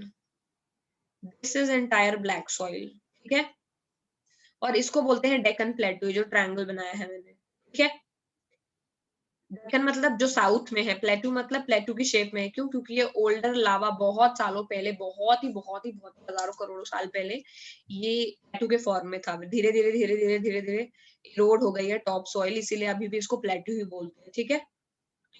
this is entire black soil. ठीक है, और इसको बोलते हैं डेक्कन प्लेटू, जो ट्रायंगल बनाया है मैंने। ठीक है, डेक्कन मतलब जो साउथ में है, प्लेटू मतलब प्लेटू की शेप में है। क्यों? क्योंकि ये ओल्डर लावा बहुत सालों पहले, बहुत ही हजारों करोड़ों साल पहले ये प्लेटू के फॉर्म में था। धीरे धीरे इरोड हो गई है टॉप सॉइल, इसीलिए अभी भी इसको प्लेटू ही बोलते हैं। ठीक है,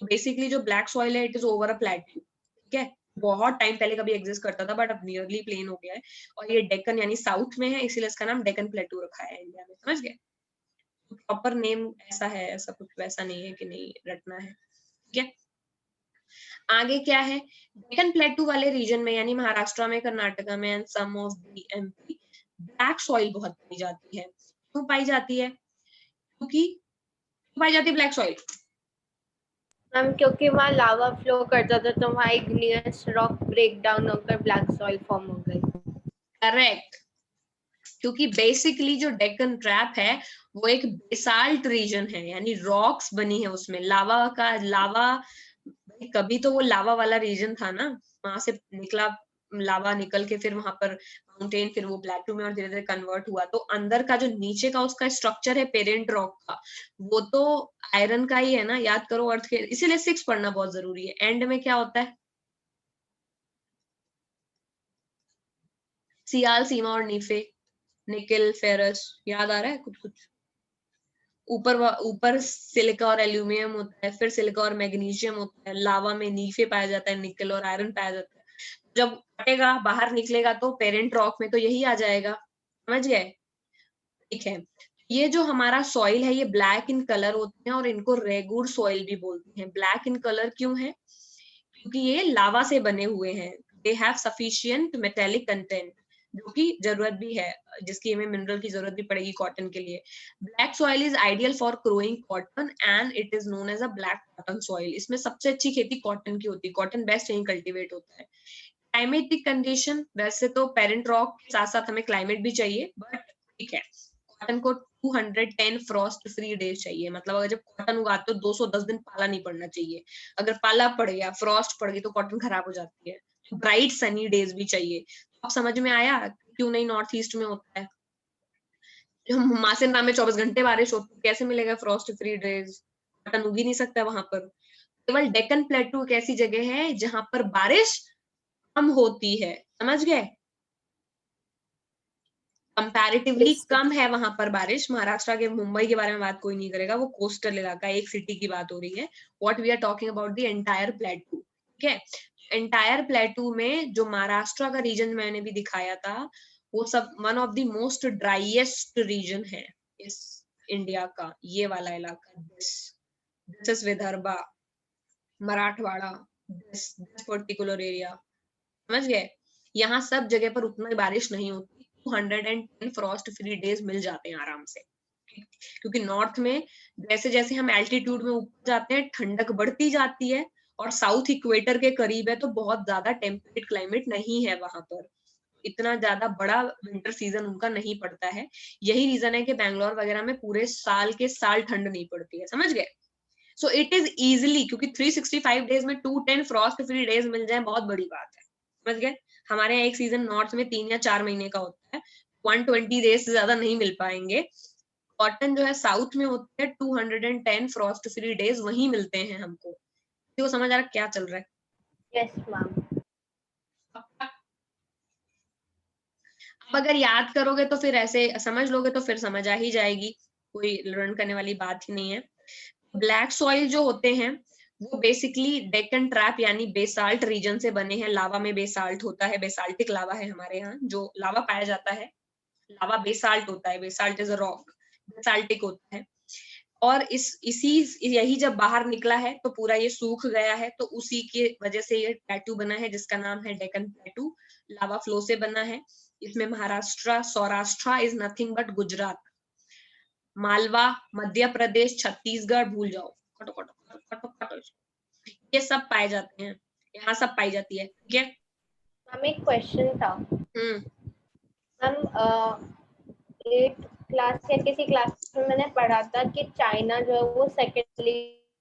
बेसिकली जो ब्लैक सॉइल है इट इज ओवर अ प्लेटू। ठीक है, बहुत टाइम पहले कभी एग्जिस्ट करता था, बट अब नियरली प्लेन हो गया है। और ये डेक्कन यानी साउथ में है, इसीलिए इसका नाम डेक्कन प्लेटू रखा है इंडिया में। समझ गए? प्रॉपर नेम ऐसा है, ऐसा कुछ वैसा नहीं है कि नहीं रटना है। ठीक है, आगे क्या है? डेक्कन प्लेटू वाले रीजन में यानी महाराष्ट्र में, कर्नाटका में and some of the MP black soil बहुत पाई जाती है। क्यों पाई जाती है? क्योंकि पाई जाती है ब्लैक सॉइल। मैम क्योंकि वहाँ लावा फ्लो करता था तो वहाँ इग्नियस रॉक ब्रेक डाउन होकर ब्लैक सॉइल फॉर्म हो गई। करेक्ट, क्योंकि बेसिकली जो डेक्कन ट्रैप है वो एक बेसाल्ट रीजन है, यानी रॉक्स बनी है उसमें। लावा का लावा, कभी तो वो लावा वाला रीजन था ना, वहां से निकला लावा, निकल के फिर वहां पर माउंटेन, फिर वो प्लेटू में और धीरे धीरे कन्वर्ट हुआ। तो अंदर का जो नीचे का उसका स्ट्रक्चर है पेरेंट रॉक का, वो तो आयरन का ही है ना। याद करो अर्थ के, इसीलिए 6 पढ़ना बहुत जरूरी है। एंड में क्या होता है? सियाल, सीमा और नीफे, निकेल, फेरस, याद आ रहा है कुछ कुछ? ऊपर सिलिका और एल्यूमिनियम होता है, फिर सिलिका और मैग्नीशियम होता है। लावा में नीफे पाया जाता है, निकेल और आयरन पाया जाता है। जब फटेगा बाहर निकलेगा तो पेरेंट रॉक में तो यही आ जाएगा। समझ गए? ठीक है, ये जो हमारा सॉइल है ये ब्लैक इन कलर होते हैं और इनको रेगुर सॉइल भी बोलते हैं। ब्लैक इन कलर क्यों है? क्योंकि ये लावा से बने हुए हैं। They have sufficient metallic content, जो कि जरूरत भी है, जिसकी हमें मिनरल की जरूरत भी पड़ेगी कॉटन के लिए। Black soil is ideal for growing cotton and it is known as a black cotton soil. इसमें सबसे अच्छी खेती कॉटन की होती है, कॉटन बेस्ट यही कल्टीवेट होता है। क्लाइमेटिक कंडीशन, वैसे तो पेरेंट रॉक के साथ साथ हमें क्लाइमेट भी चाहिए, बट ठीक है, कॉटन को 210 फ्रॉस्ट फ्री डेज चाहिए। मतलब अगर जब कॉटन उगाते हो 210 दिन पाला नहीं पड़ना चाहिए। अगर पाला पड़ गया, फ्रॉस्ट पड़ गई, तो कॉटन खराब हो जाती है। ब्राइट सनी डेज भी चाहिए। अब समझ में आया क्यों नहीं नॉर्थ ईस्ट में होता है? मासिन नाम में 24 घंटे बारिश होती है, कैसे मिलेगा फ्रॉस्ट फ्री डेज? कॉटन उग ही नहीं सकता वहां पर। केवल डेक्कन प्लेटू एक ऐसी जगह है जहां पर बारिश कम होती है। समझ गए? कंपैरेटिवली कम है वहां पर बारिश। महाराष्ट्र के, मुंबई के बारे में बात कोई नहीं करेगा, वो कोस्टल इलाका, एक सिटी की बात हो रही है। What we are talking about the entire plateau. ठीक है, एंटायर प्लेटू में जो महाराष्ट्र का रीजन मैंने भी दिखाया था, वो सब one of the most driest region है इस इंडिया का। ये वाला इलाका, this is Vidarbha, Marathwada, this particular area. समझ गए? यहाँ सब जगह पर उतना बारिश नहीं होती। 210 फ्रॉस्ट फ्री डेज मिल जाते हैं आराम से, क्योंकि नॉर्थ में जैसे जैसे हम एल्टीट्यूड में ऊपर जाते हैं ठंडक बढ़ती जाती है, और साउथ इक्वेटर के करीब है तो बहुत ज्यादा टेम्परेट क्लाइमेट नहीं है वहां पर। इतना ज्यादा बड़ा विंटर सीजन उनका नहीं पड़ता है। यही रीजन है कि बैंगलोर वगैरह में पूरे साल के साल ठंड नहीं पड़ती है। समझ गए? सो इट इज इजिली, क्योंकि 365 डेज में 210 फ्रॉस्ट फ्री डेज मिल जाए बहुत बड़ी बात है। समझ गए? हमारे यहाँ एक सीजन नॉर्थ में 3 या 4 महीने का होता है, 120 डेज से ज्यादा नहीं मिल पाएंगे। कॉटन जो है साउथ में होते हैं 210 फ्रॉस्ट फ्री डेज वही मिलते हैं हमको। तो समझ आ रहा क्या चल रहा है? Yes, ma'am. अब अगर याद करोगे तो फिर ऐसे समझ लोगे तो फिर समझ आ ही जाएगी, कोई लर्न करने वाली बात ही नहीं है। ब्लैक सॉइल जो होते हैं वो बेसिकली डेक्कन ट्रैप यानी बेसाल्ट रीजन से बने हैं। लावा में बेसाल्ट होता है, बेसाल्टिक लावा है हमारे यहाँ जो लावा पाया जाता है, लावा बेसाल्ट होता है, basalt is a rock, basaltic होता है। और यही जब बाहर निकला है तो पूरा ये सूख गया है, तो उसी की वजह से ये टैटू बना है जिसका नाम है डेक्कन टैटू, लावा फ्लो से बना है। इसमें Maharashtra, Saurashtra is nothing but Gujarat, Malwa, Madhya Pradesh, Chhattisgarh भूल जाओ, कटो कटो कटो कटो कटो, ये सब पाए जाते हैं, यहाँ सब पाई जाती है। ठीक है मैम एक क्वेश्चन था मैम, मैम 8th क्लास या किसी क्लास में मैंने पढ़ा था कि चाइना जो है वो सेकेंडली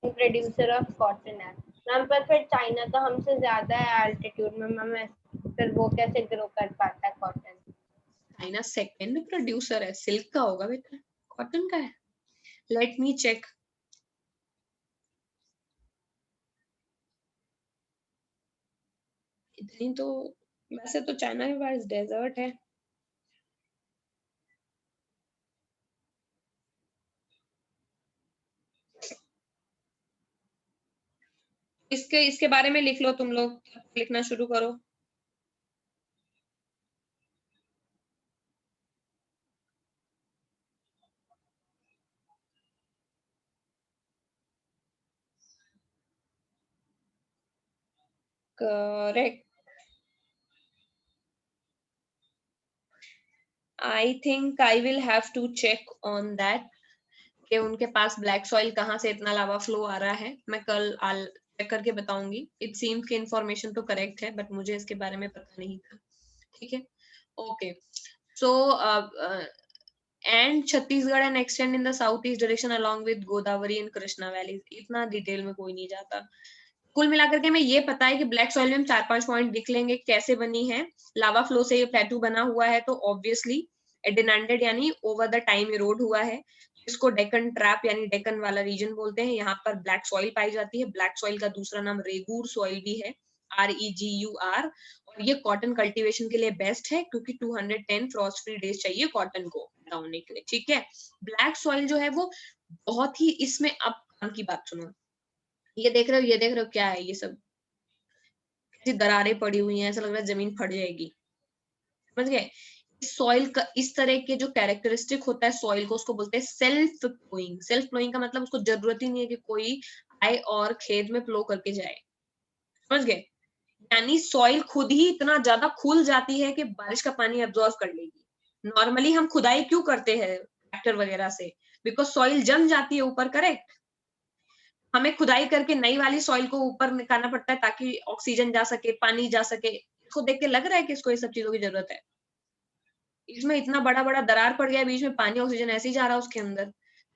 प्रोड्यूसर ऑफ कॉटन है मैम, पर फिर चाइना तो हमसे ज्यादा है एल्टीट्यूड में मैम, फिर वो कैसे ग्रो कर पाता है कॉटन? चाइना सेकंड प्रोड्यूसर है, सिल्क का होगा बेटा, कॉटन का है। Let me check. इतनी तो वैसे तो चाइना के पास डेजर्ट है। इसके बारे में लिख लो तुम लोग, लिखना शुरू करो। Correct. I think I will have to check on that कि उनके पास ब्लैक सॉइल कहाँ से इतना लावा फ्लो आ रहा है। मैं कल चेक करके बताऊंगी। इट सीम्स की इंफॉर्मेशन तो करेक्ट है बट मुझे इसके बारे में पता नहीं था। ठीक है, okay. So and Chhattisgarh and extend in the south east direction along with Godavari and Krishna valley. इतना डिटेल में कोई नहीं जाता। कुल मिलाकर के मैं ये पता है कि ब्लैक सॉइल में हम 4-5 पॉइंट दिख लेंगे कैसे बनी है। लावा फ्लो से ये प्लेटू बना हुआ है तो ऑब्वियसली एडिनेंटेड यानी ओवर द टाइम इरोड हुआ है। इसको डेक्कन ट्रैप यानी डेक्कन वाला रीजन बोलते हैं। यहाँ पर ब्लैक सॉइल पाई जाती है। ब्लैक सॉइल का दूसरा नाम रेगूर सॉइल भी है, REGUR। और ये कॉटन कल्टीवेशन के लिए बेस्ट है क्योंकि 210 फ्रॉस्ट फ्री डेज चाहिए कॉटन को होने के लिए। ठीक है, ब्लैक सॉइल जो है वो बहुत ही, इसमें अब काम की बात सुनो, ये देख रहे हो, ये देख रहे हो क्या है ये सब, कैसी दरारें पड़ी हुई हैं, ऐसा लग रहा है जमीन फट जाएगी। समझ गए? सॉइल का इस तरह के जो कैरेक्टरिस्टिक होता है सॉइल को, उसको बोलते हैं सेल्फ फ्लोइंग। सेल्फ फ्लोइंग का मतलब उसको जरूरत ही नहीं है कि कोई आए और खेत में फ्लो करके जाए। समझ गए? यानी सॉइल खुद ही इतना ज्यादा खुल जाती है कि बारिश का पानी एब्जॉर्ब कर लेगी। नॉर्मली हम खुदाई क्यों करते हैं ट्रैक्टर वगैरह से? बिकॉज सॉइल जम जाती है ऊपर। करेक्ट, हमें खुदाई करके नई वाली सॉइल को ऊपर निकालना पड़ता है ताकि ऑक्सीजन जा सके, पानी जा सके। इसको देख के लग रहा है कि इसको ये सब चीजों की जरूरत है? इसमें इतना बड़ा बड़ा दरार पड़ गया बीच में, पानी ऑक्सीजन ऐसे ही जा रहा है उसके अंदर।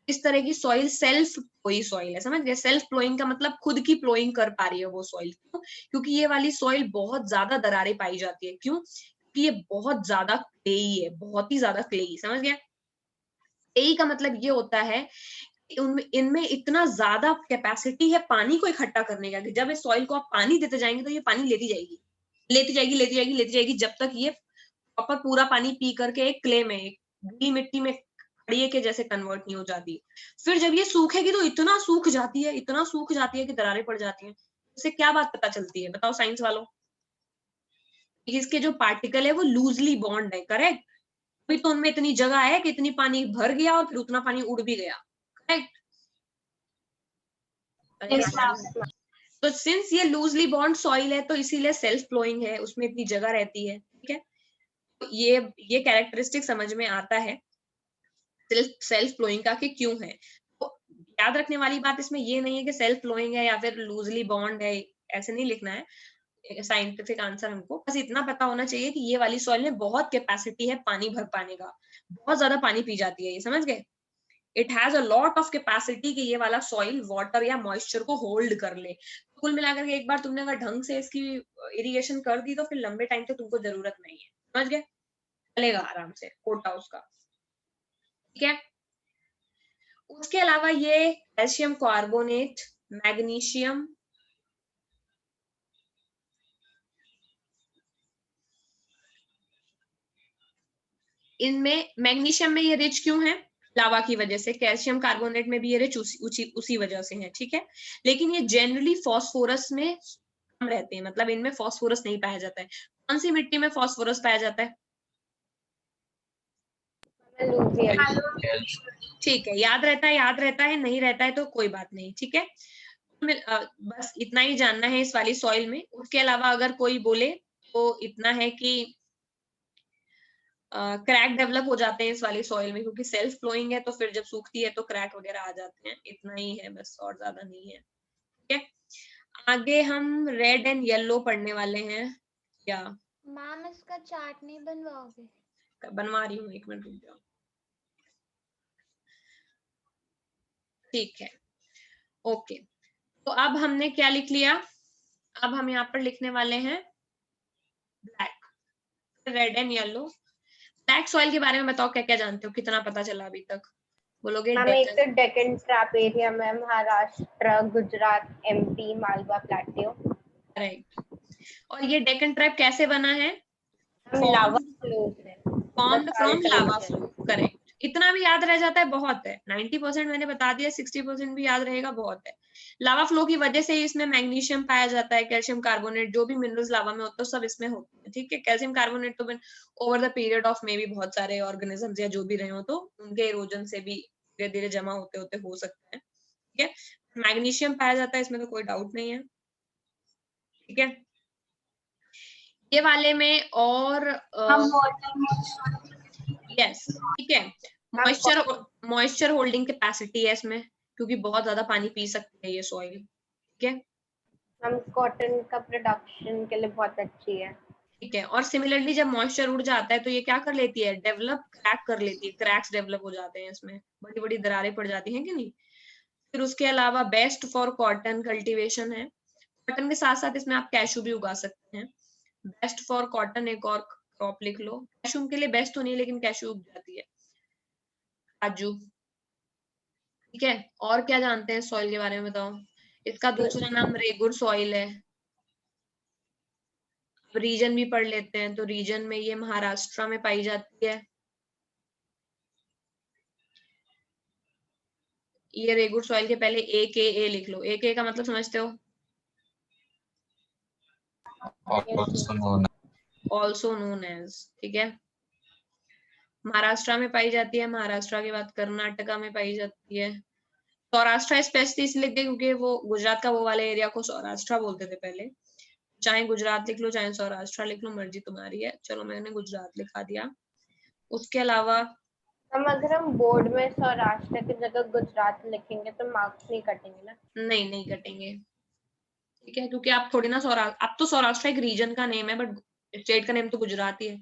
इस तरह की सॉइल सेल्फ फ्लोइंग सॉइल है। समझ गए? सेल्फ फ्लोइंग का मतलब खुद की फ्लोइंग कर पा रही है वो सॉइल। क्यों? क्योंकि ये वाली सॉइल बहुत ज्यादा दरारें पाई जाती है। क्यों? क्योंकि ये बहुत ज्यादा क्लेई है, बहुत ही ज्यादा क्लेई। समझ गया? क्लेई का मतलब ये होता है इनमें इतना ज्यादा कैपेसिटी है पानी को इकट्ठा करने का कि जब इस सॉइल को आप पानी देते जाएंगे तो ये पानी लेती जाएगी, लेती जाएगी, लेती जाएगी, लेती जाएगी, जब तक ये प्रॉपर पूरा पानी पी करके एक क्ले में, एक गीली मिट्टी में खड़िए के जैसे कन्वर्ट नहीं हो जाती। फिर जब ये सूखेगी तो इतना सूख जाती है, इतना सूख जाती है कि दरारें पड़ जाती हैं। इससे क्या बात पता चलती है बताओ साइंस वालों? इसके जो पार्टिकल है वो लूजली बॉन्ड है। करेक्ट, अभी तो उनमें इतनी जगह है कि इतनी पानी भर गया और फिर उतना पानी उड़ भी गया। करेक्ट। तो सिंस ये लूजली बॉन्ड सॉइल है तो इसीलिए सेल्फ फ्लोइंग है, उसमें इतनी जगह रहती है। ठीक है, तो ये कैरेक्टरिस्टिक समझ में आता है सेल्फ फ्लोइंग का कि क्यों है। तो याद रखने वाली बात इसमें ये नहीं है कि सेल्फ फ्लोइंग है या फिर लूजली बॉन्ड है, ऐसे नहीं लिखना है साइंटिफिक आंसर। हमको बस इतना पता होना चाहिए कि ये वाली सॉइल में बहुत कैपेसिटी है पानी भर पाने का, बहुत ज्यादा पानी पी जाती है ये। समझ गए? It has a lot of capacity कि ये वाला सॉइल वाटर या मॉइस्चर को होल्ड कर ले। कुल मिलाकर के एक बार तुमने अगर ढंग से इसकी इरिगेशन कर दी तो फिर लंबे टाइम तक तुमको जरूरत नहीं है। समझ गए? चलेगा आराम से कोटा उसका। ठीक है, उसके अलावा ये कैल्शियम कार्बोनेट, मैग्नीशियम, इनमें मैग्नीशियम में ये रिच क्यों है? लावा की वजह से। कैल्शियम कार्बोनेट में भी ये रिच उसी वजह से है, ठीक है। लेकिन ये जनरली फॉस्फोरस में कम रहते हैं, मतलब इनमें फॉस्फोरस नहीं पाया जाता है। कौन सी मिट्टी में फॉस्फोरस पाया जाता है? ठीक है, याद रहता है, नहीं रहता है तो कोई बात नहीं, ठीक है। बस इतना ही जानना है इस वाली सॉइल में। उसके अलावा अगर कोई बोले तो इतना है कि क्रैक डेवलप हो जाते हैं इस वाली सॉइल में, क्योंकि सेल्फ फ्लोइंग है, तो फिर जब सूखती है तो क्रैक वगैरह आ जाते हैं। इतना ही है बस, और ज्यादा नहीं है, ठीक है। आगे हम रेड एंड येलो पढ़ने वाले हैं। क्या मैम इसका चार्ट नहीं बनवाओगे? बनवा रही हूँ, 1 मिनट रुक जाओ। ठीक है, ओके। तो अब हमने क्या लिख लिया? अब हम यहाँ पर लिखने वाले हैं black, red and yellow. Black soil के बारे में बताओ, क्या क्या जानते हो, कितना पता चला अभी तक? बोलोगे मैम एक तो डेक्कन ट्रैप एरिया में Maharashtra, Gujarat, MP, Malwa plateau. Right. और ये डेक्कन ट्रैप कैसे बना है? लावा फ्लो से, formed from lava flow, correct. इतना भी याद रह जाता है, बहुत है। 90% मैंने बता दिया, 60% भी याद रहेगा, बहुत है। लावा फ्लो की वजह से इसमें मैग्नीशियम पाया जाता है, कैल्शियम कार्बोनेट, जो भी मिनरल्स लावा में होते हैं सब इसमें होते हैं, ठीक है। कैल्शियम कार्बोनेट तो over the period of May भी बहुत सारे ऑर्गेनिजम्स या जो भी रहे हो तो उनके इरोजन से भी धीरे धीरे जमा होते होते हो सकता है, ठीक है। मैग्नीशियम पाया जाता है, इसमें तो कोई डाउट नहीं है, ठीक है। ये वाले में और यस, ठीक है। मॉइस्चर होल्डिंग कैपेसिटी है इसमें, क्योंकि बहुत ज्यादा पानी पी सकते हैं ये सॉइल, ठीक है। हम कॉटन का प्रोडक्शन के लिए बहुत अच्छी है, ठीक है। और सिमिलरली जब मॉइस्चर उड़ जाता है तो ये क्या कर लेती है? डेवलप, क्रैक कर लेती है, क्रैक्स डेवलप हो जाते हैं इसमें, बड़ी बड़ी दरारें पड़ जाती हैं कि नहीं। फिर उसके अलावा बेस्ट फॉर कॉटन कल्टीवेशन है। कॉटन के साथ साथ इसमें आप कैशू भी उगा सकते हैं। बेस्ट फॉर कॉटन एक और क्रॉप लिख लो। कैशू के लिए बेस्ट तो नहीं, लेकिन कैशू उग जाती है। काजू, ठीक है। और क्या जानते हैं सॉइल के बारे में बताओ? इसका दूसरा नाम रेगुर सॉइल है। रीजन भी पढ़ लेते हैं, तो रीजन में ये महाराष्ट्र में पाई जाती है। ये रेगुर सॉइल के पहले ए लिख लो। ए का मतलब समझते हो? ऑल्सो नोन एज, ठीक है। महाराष्ट्र में पाई जाती है, महाराष्ट्र के बाद कर्नाटका में पाई जाती है। सौराष्ट्र स्पेशली इसलिए क्योंकि वो गुजरात का वो वाले एरिया को सौराष्ट्र बोलते थे पहले। चाहे गुजरात लिख लो, चाहे सौराष्ट्र लिख लो, मर्जी तुम्हारी है। चलो मैंने गुजरात लिखा दिया। उसके अलावा हम अगर हम बोर्ड में सौराष्ट्र की जगह गुजरात लिखेंगे तो मार्क्स नहीं कटेंगे ना? नहीं कटेंगे, ठीक है। क्योंकि आप थोड़ी ना सौराष्ट्र, अब तो सौराष्ट्र एक रीजन का नेम है, बट स्टेट का नेम तो गुजरात ही है।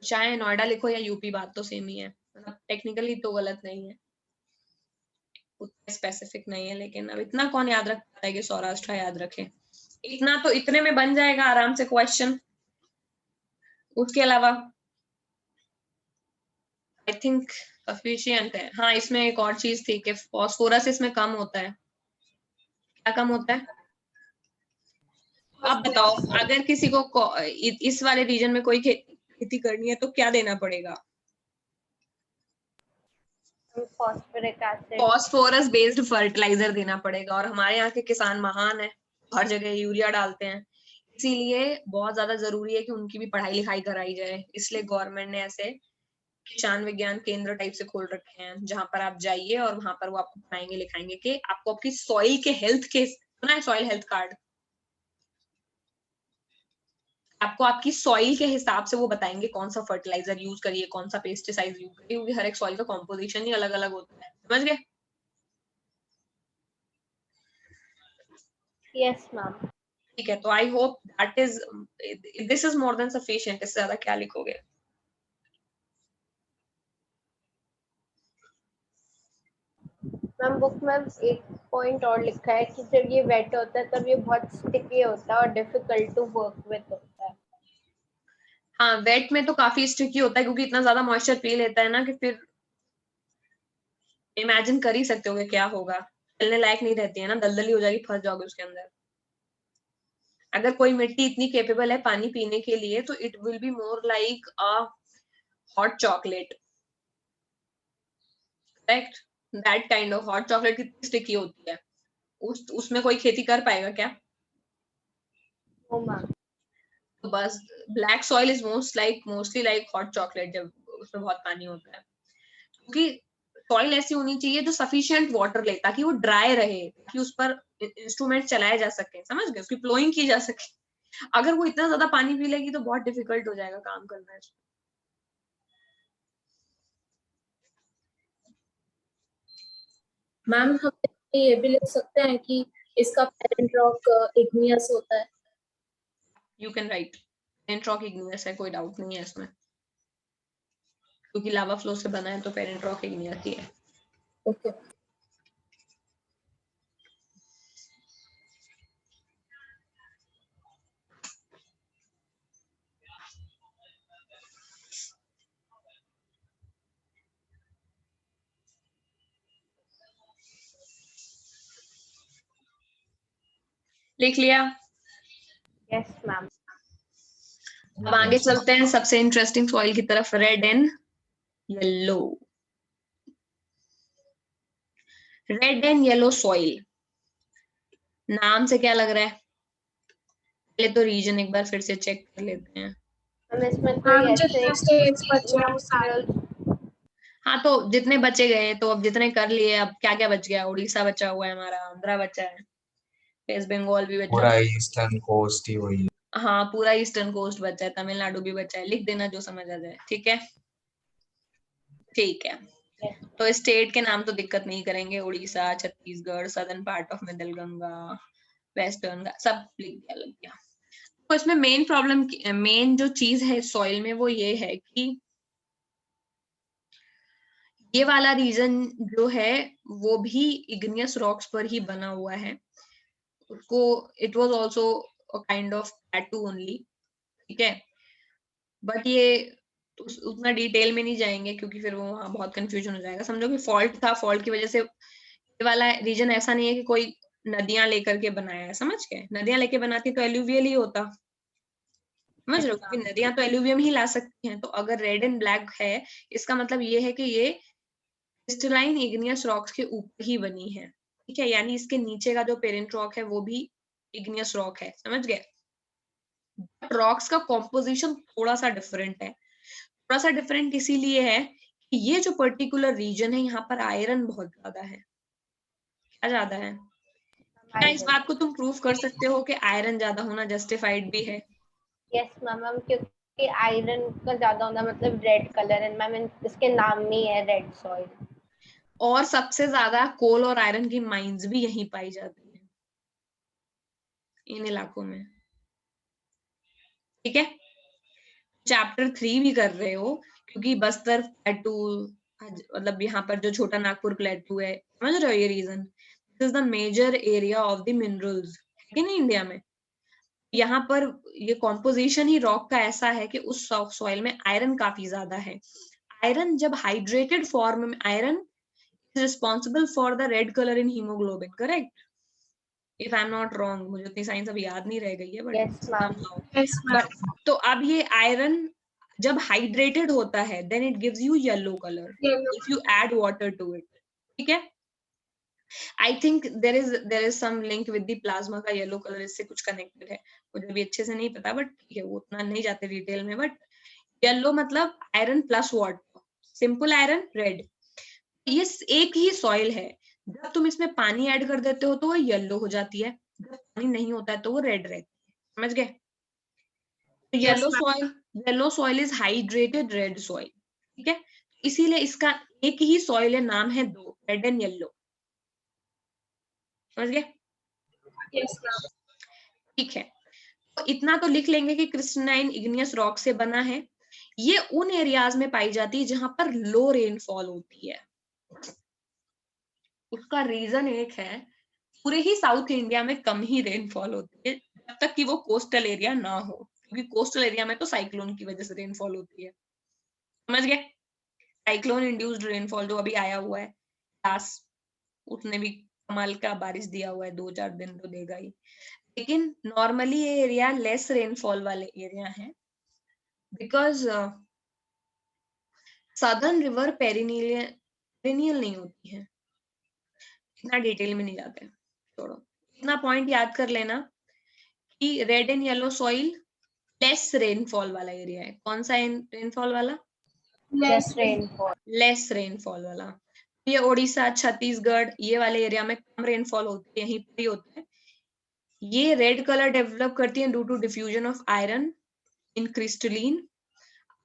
चाहे नोएडा लिखो या यूपी, बात तो सेम ही है, मतलब टेक्निकली तो गलत नहीं है, उतना स्पेसिफिक नहीं है। लेकिन अब इतना कौन याद रख पाता है कि सौराष्ट्र याद रखे? इतना तो इतने में बन जाएगा आराम से क्वेश्चन। उसके अलावा आई थिंक सफिशिएंट है। हाँ, इसमें एक और चीज थी कि फॉस्फोरस इसमें कम होता है। क्या कम होता है? आप बताओ, अगर किसी को इस वाले रीजन में कोई खेती करनी है तो क्या देना पड़ेगा? Phosphoric acid, phosphorus based fertiliser देना पड़ेगा। और हमारे यहाँ के किसान महान है, हर जगह यूरिया डालते हैं, इसीलिए बहुत ज्यादा जरूरी है कि उनकी भी पढ़ाई लिखाई कराई जाए। इसलिए गवर्नमेंट ने ऐसे किसान विज्ञान केंद्र टाइप से खोल रखे हैं, जहां पर आप जाइए और वहां पर वो आपको पढ़ाएंगे लिखाएंगे कि आपको आपकी सॉइल के हेल्थ के, सुना है सॉइल हेल्थ कार्ड? आपको आपकी सॉइल के हिसाब से वो बताएंगे कौन सा फर्टिलाइजर यूज करिए, कौन सा पेस्टिसाइड यूज करिए, क्योंकि हर एक सॉइल का कॉम्पोजिशन ही अलग अलग होता है। समझ गए? Yes ma'am. ठीक है, तो I hope that is, this is more than sufficient. इससे ज्यादा क्या लिखोगे? मैम बुक में एक पॉइंट और लिखा है कि जब ये वेट होता है तब ये बहुत स्टिकी होता है और डिफिकल्ट टू वर्क विद होता है। हाँ, वेट में तो काफी स्टिकी होता है, क्योंकि इतना ज्यादा मॉइस्चर पी लेता है ना कि फिर इमेजिन कर ही सकते हो कि क्या होगा। चलने लायक नहीं रहती है ना, दलदली हो जाएगी, फंस जाओगे उसके अंदर। अगर कोई मिट्टी इतनी केपेबल है पानी पीने के लिए तो it will be more like a hot chocolate, correct? That kind of hot chocolate कितनी स्टिकी होती है, उसमें कोई खेती कर पाएगा क्या? ओ मैम। तो बस black soil is mostly like hot chocolate जब उसमें बहुत पानी होता है, क्योंकि सॉइल ऐसी होनी चाहिए जो सफिशिएंट वाटर ले ताकि वो ड्राई रहे, ताकि उस पर इंस्ट्रूमेंट चलाए जा सके, समझ गए? उसकी फ्लोइंग की जा सके। अगर वो इतना ज्यादा पानी पी लेगी तो बहुत डिफिकल्ट हो जाएगा काम करना इसमें। मैम हम ये भी लिख सकते हैं कि इसका पेरेंट रॉक इग्नियस होता है। You can write parent rock igneous है, कोई डाउट नहीं है इसमें, क्योंकि लावा फ्लो से बना है तो पेरेंट रॉक इग्नियस ही है। ओके। लिख लिया? Yes ma'am. अब आगे चलते हैं सबसे इंटरेस्टिंग सॉइल की तरफ, red and yellow. Red and yellow soil, नाम से क्या लग रहा है? पहले तो रीजन एक बार फिर से चेक कर लेते हैं। हम इसमें मैम कोई ऐसे जितने स्टेट्स बचे हैं वो सारे। हाँ तो जितने बचे गए तो अब जितने कर लिए, अब क्या क्या बच गया? उड़ीसा बचा हुआ है हमारा, आंध्रा बचा है, वेस्ट बंगाल भी बचा पूरा हुआ है, ईस्टर्न कोस्ट ही वही है। हाँ पूरा ईस्टर्न कोस्ट बचा है, तमिलनाडु भी बचा है। लिख देना जो समझ आ जाए, ठीक है? ठीक है, तो स्टेट के नाम तो दिक्कत नहीं करेंगे, Orissa, Chhattisgarh, southern part of middle Ganga, western, सब लिख दिया, लग गया। तो इसमें मेन प्रॉब्लम, मेन जो चीज है सॉइल में वो ये है कि ये वाला रीजन जो है वो भी इग्नियस रॉक्स पर ही बना हुआ है। उसको it was also a kind of tattoo only, ठीक है? बट ये उतना डिटेल में नहीं जाएंगे क्योंकि फिर वो वहां बहुत कंफ्यूजन हो जाएगा। समझो कि फॉल्ट था, फॉल्ट की वजह से ये वाला रीजन ऐसा नहीं है कि कोई नदियां लेकर के बनाया है, समझ गए? नदियां लेके बनाती तो एलुवियल ही होता, समझ रहे हो? क्योंकि नदियां तो एलुवियम ही ला सकती हैं। तो अगर रेड एंड ब्लैक है इसका मतलब ये है कि ये क्रिस्टलाइन इग्नियस रॉक्स के ऊपर ही बनी है, ठीक है? यानी इसके नीचे का जो पेरेंट रॉक है वो भी इग्नियस रॉक है, समझ गए? रॉक्स का कॉम्पोजिशन थोड़ा सा डिफरेंट है, थोड़ा सा डिफरेंट इसीलिए है कि ये जो पर्टिकुलर रीजन है यहाँ पर आयरन बहुत ज्यादा है। क्या ज्यादा है? क्या इस बात को तुम प्रूव कर सकते हो कि आयरन ज्यादा होना जस्टिफाइड भी है? यस मैम, क्योंकि आयरन का ज्यादा होना मतलब रेड कलर है मैम, इसके नाम में ही है रेड सॉइल। और सबसे ज्यादा कोल और आयरन की माइंस भी यहीं पाई जाती है, इन इलाकों में, ठीक है? चैप्टर 3 भी कर रहे हो क्योंकि बस्तर प्लेटू, मतलब यहाँ पर जो छोटा नागपुर प्लेटू है, समझ रहे हो? ये region, this is the major area of the minerals, है ना इंडिया में। यहाँ पर ये कॉम्पोजिशन ही रॉक का ऐसा है कि उस सॉइल में आयरन काफी ज्यादा है। आयरन जब हाइड्रेटेड फॉर्म में, iron is responsible for the red colour in haemoglobin, correct? If I am not wrong, मुझे उतनी साइंस अभी याद नहीं रह गई है, बट तो अब ये आयरन जब हाइड्रेटेड होता है then it gives you yellow colour if you add water to it, ठीक है? I think there is some link with the plasma का येलो कलर इससे कुछ कनेक्टेड है, मुझे भी अच्छे से नहीं पता, बट ठीक है, वो उतना नहीं जाते डिटेल में। बट येलो मतलब iron plus water, simple iron red. ये एक ही सॉइल है, जब तुम इसमें पानी ऐड कर देते हो तो वो येलो हो जाती है, जब पानी नहीं होता है तो वो रेड रहती है, समझ गए? Yellow soil is hydrated red soil, ठीक है? इसीलिए इसका एक ही सॉइल है, नाम है दो, रेड एंड येलो, समझ गए? ठीक है, तो इतना तो लिख लेंगे कि क्रिस्टलाइन इग्नियस रॉक से बना है। ये उन एरियाज में पाई जाती है जहां पर लो रेनफॉल होती है। उसका रीजन एक है, पूरे ही साउथ इंडिया में कम ही रेनफॉल होती है जब तक कि वो कोस्टल एरिया ना हो, क्योंकि कोस्टल एरिया में तो साइक्लोन की वजह से रेनफॉल होती है, समझ गए? साइक्लोन इंड्यूस्ड रेनफॉल जो अभी आया हुआ है उसने भी कमाल का बारिश दिया हुआ है, 2-4 दिन तो देगा ही। लेकिन नॉर्मली ये एरिया लेस रेनफॉल वाले एरिया है, बिकॉज सदर्न रिवर पेरिनियल नहीं होती है। इतना डिटेल में नहीं जाते, छोड़ो। इतना पॉइंट याद कर लेना कि red and yellow soil less rainfall वाला एरिया है। कौन सा रेनफॉल वाला? Less rainfall. लेस रेनफॉल वाला। ये उड़ीसा, छत्तीसगढ़, ये वाले एरिया में कम रेनफॉल होती है, यहीं पर ही होता है। ये रेड कलर डेवलप करती है due to diffusion of iron in crystalline.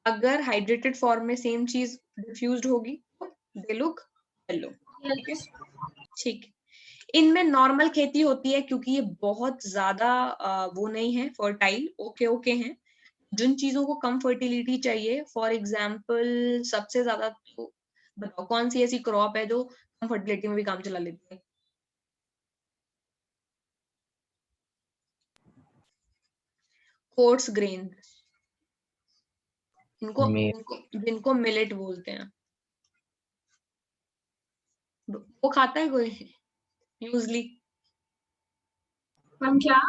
अगर हाइड्रेटेड फॉर्म में सेम चीज डिफ्यूज्ड होगी तो दे लुक येलो। ठीक है, ठीक है। इनमें नॉर्मल खेती होती है क्योंकि ये बहुत ज्यादा वो नहीं है फर्टाइल, ओके हैं। जिन चीजों को कम फर्टिलिटी चाहिए, फॉर एग्जाम्पल सबसे ज्यादा तो बताओ कौन सी ऐसी क्रॉप है जो कम फर्टिलिटी में भी काम चला लेती है? कोर्स ग्रेन, जिनको मिलेट बोलते हैं। वो खाता है कोई? म्यूजली। हम क्या?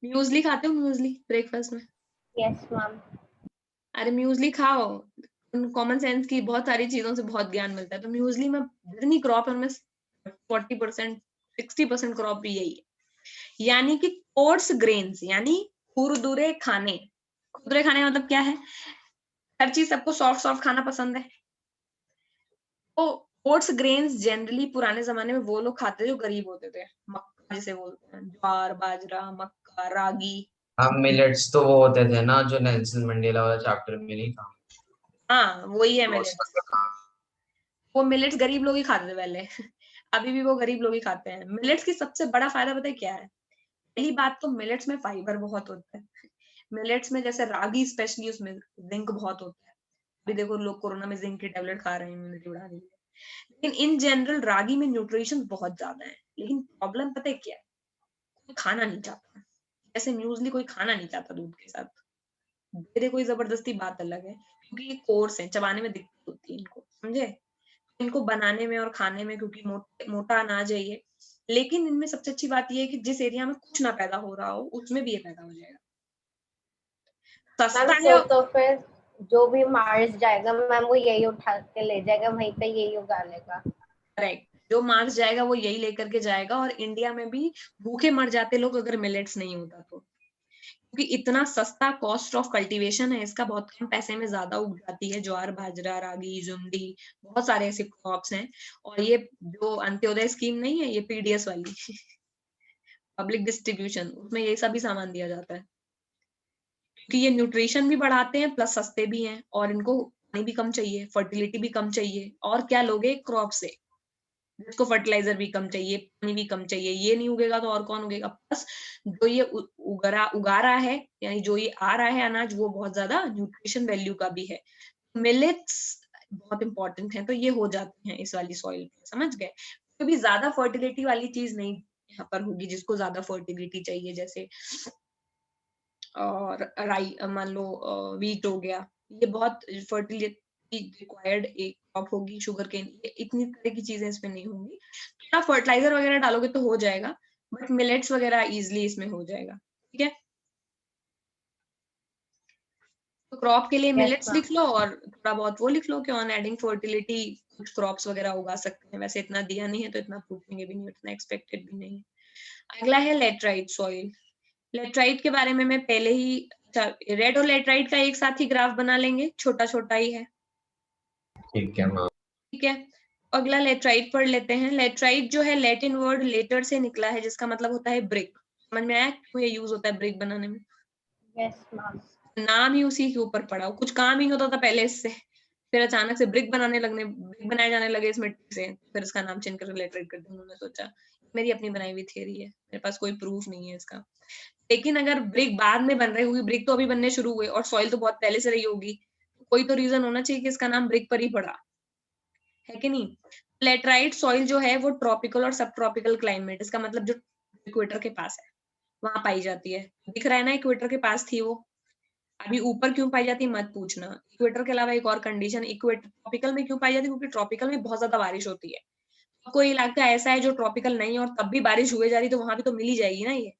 म्यूजली खाते हो? म्यूजली ब्रेकफास्ट में? Yes ma'am. अरे म्यूजली खाओ, कॉमन सेंस की बहुत सारी चीजों से बहुत ज्ञान मिलता है। तो म्यूजली में जितनी क्रॉप है उनमें 40% 60% क्रॉप भी यही है। यानी कि कोर्स ग्रेन्स यानी खुरदुरे खाने। खुरदुरे खाने का मतलब क्या है? हर चीज सबको सॉफ्ट खाना पसंद है, तो कोर्स ग्रेन्स जनरली पुराने जमाने में वो लोग खाते जो गरीब होते थे। मक्का जिसे बोलते हैं, ज्वार, बाजरा, मक्का, रागी। हम मिलेट्स तो वो होते थे ना जो नेल्सन मंडेला वाला चैप्टर में नहीं था। हाँ वही है मिलेट्स। वो मिलेट्स गरीब लोग ही खाते थे पहले अभी भी वो गरीब लोग ही खाते हैं। मिलेट्स की सबसे बड़ा फायदा पता है क्या है? पहली बात तो मिलेट्स में फाइबर बहुत होता है। मिलेट्स में जैसे रागी स्पेशली, उसमें जिंक बहुत होता है। अभी देखो लोग कोरोना में जिंक की टेबलेट खा रहे हैं इम्यूनिटी बढ़ाने के लिए। लेकिन इन जनरल रागी में न्यूट्रिशन बहुत ज्यादा है। लेकिन प्रॉब्लम पता है क्या है? कोई खाना नहीं चाहता। जैसे म्यूजली कोई खाना नहीं चाहता दूध के साथ, दे दे कोई जबरदस्ती, बात अलग है, क्योंकि ये कोर्स है, चबाने में दिक्कत होती है इनको, समझे? इनको बनाने में और खाने में, क्योंकि मोटा अनाज है ये। लेकिन इनमें सबसे अच्छी बात ये है कि जिस एरिया में कुछ ना पैदा हो रहा हो उसमें भी ये पैदा हो जाएगा। सस्ता है। तो फिर जो भी मार्स जाएगा मैम वो यही उठा के ले जाएगा, वहीं पे यही उगा लेगा। करेक्ट, जो मार्स जाएगा वो यही लेकर के जाएगा। और इंडिया में भी भूखे मर जाते लोग अगर मिलेट्स नहीं होता तो, क्योंकि इतना सस्ता कॉस्ट ऑफ कल्टीवेशन है इसका, बहुत कम पैसे में ज्यादा उग जाती है। ज्वार, बाजरा, रागी, जुंडी, बहुत सारे ऐसे क्रॉप्स हैं। और ये जो अंत्योदय स्कीम नहीं है, ये पीडीएस वाली पब्लिक डिस्ट्रीब्यूशन, उसमें ये सभी सामान दिया जाता है, क्योंकि ये न्यूट्रिशन भी बढ़ाते हैं प्लस सस्ते भी हैं। और इनको पानी भी कम चाहिए, फर्टिलिटी भी कम चाहिए। और क्या लोगे क्रॉप से, जिसको फर्टिलाइजर भी कम चाहिए, पानी भी कम चाहिए, ये नहीं उगेगा तो और कौन उगेगा? प्लस जो ये उगा रहा है, यानी जो ये आ रहा है अनाज, वो बहुत ज्यादा न्यूट्रिशन वैल्यू का भी है। मिलेट्स बहुत इंपॉर्टेंट है, तो ये हो जाते हैं इस वाली सॉइल पे, समझ गए? कभी ज्यादा फर्टिलिटी वाली चीज नहीं यहाँ पर होगी जिसको ज्यादा फर्टिलिटी चाहिए, जैसे और राई, मान लो वीट हो गया, ये बहुत फर्टिलिटी रिक्वायर्ड एक क्रॉप होगी। शुगर केन, ये इतनी तरह की चीजें इसमें नहीं होंगी। थोड़ा फर्टिलाइजर वगैरह डालोगे तो हो जाएगा, बट मिलेट्स वगैरह इजिली इसमें हो जाएगा। ठीक है, तो क्रॉप के लिए मिलेट्स लिख लो और थोड़ा बहुत वो लिख लो कि ऑन एडिंग फर्टिलिटी कुछ क्रॉप्स वगैरह उगा सकते हैं। वैसे इतना दिया नहीं है तो इतना पूछेंगे भी नहीं, इतना एक्सपेक्टेड भी नहीं है। अगला है लेटराइट सॉइल। लेटराइट के बारे में मैं पहले ही, रेड और लेटराइट का एक साथ ही ग्राफ बना लेंगे, छोटा छोटा ही है। ठीक है मैम। ठीक है, अगला लेटराइट पढ़ लेते हैं। लेटराइट जो है लैटिन वर्ड लेटर से निकला है, जिसका मतलब होता है ब्रिक। समझ में आया क्यों ये यूज होता है ब्रिक बनाने में? Yes ma'am. नाम ही उसी के ऊपर पड़ा, कुछ काम ही होता था पहले इससे, फिर अचानक से ब्रिक बनाए जाने लगे इस मिट्टी से, फिर इसका नाम चेंज कर लेटराइट कर दिया उन्होंने। सोचा, मेरी अपनी बनाई हुई थियरी है, मेरे पास कोई प्रूफ नहीं है इसका। लेकिन अगर ब्रिक बाद में बन रही होगी, ब्रिक तो अभी बनने शुरू हुए और सॉइल तो बहुत पहले से रही होगी, कोई तो रीजन होना चाहिए कि इसका नाम ब्रिक पर ही पड़ा है कि नहीं? लेटराइट सॉइल जो है वो ट्रॉपिकल और सब ट्रॉपिकल क्लाइमेट, इसका मतलब जो इक्वेटर के पास है वहां पाई जाती है। दिख रहा है ना, इक्वेटर के पास थी वो, अभी ऊपर क्यों पाई जाती है मत पूछना। इक्वेटर के अलावा एक और कंडीशन, इक्वेटर ट्रॉपिकल में क्यों पाई जाती है? क्योंकि ट्रॉपिकल में बहुत ज्यादा बारिश होती है। कोई इलाका ऐसा है जो ट्रॉपिकल नहीं और तब भी बारिश हुए जा रही, तो वहां भी तो मिल ही जाएगी ना ये।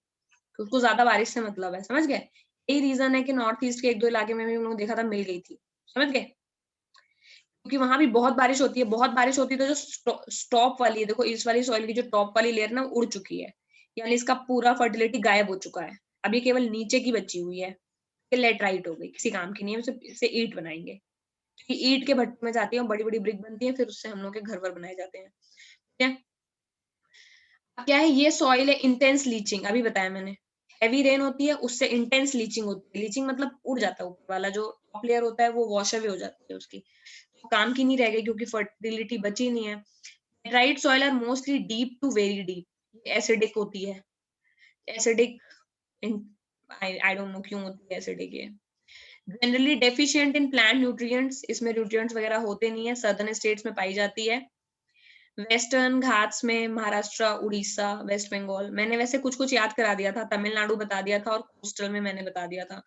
कि उसको ज्यादा बारिश से मतलब है, समझ गए। यही रीजन है कि नॉर्थ ईस्ट के 1-2 इलाके में भी हम लोग देखा था मिल गई थी, समझ गए, क्योंकि वहां भी बहुत बारिश होती है। बहुत बारिश होती है तो जो स्टॉप वाली है, देखो इस वाली सॉइल की जो टॉप वाली लेयर ना उड़ चुकी है, यानी इसका पूरा फर्टिलिटी गायब हो चुका है। अब ये केवल नीचे की बची हुई है, लेटराइट हो गई, किसी काम की नहीं है। इससे ईंट बनाएंगे, ईंट के भट्टे में जाती है, बड़ी बड़ी ब्रिक बनती है, फिर उससे हम लोग के घर वर बनाए जाते हैं, ठीक है। क्या है ये सॉइल है इंटेंस लीचिंग, अभी बताया मैंने, हैवी रेन होती है उससे इंटेंस लीचिंग होती है। लीचिंग मतलब उड़ जाता है ऊपर वाला जो टॉप लेयर होता है, वो वॉश अवे हो जाती है उसकी, तो काम की नहीं रह गई क्योंकि फर्टिलिटी बची नहीं है। Laterite soil are mostly deep to very deep, acidic होती है, एसिडिक, आई डोंट नो क्यों होती है एसिडिक ये। Generally deficient in plant nutrients, इसमें न्यूट्रिएंट्स वगैरह होते नहीं है, सदर्न स्टेट्स में पाई जाती है। वेस्टर्न घाट्स में महाराष्ट्र, उड़ीसा, वेस्ट बंगाल, मैंने वैसे कुछ कुछ याद करा दिया था, तमिलनाडु बता दिया था और कोस्टल में मैंने बता दिया था।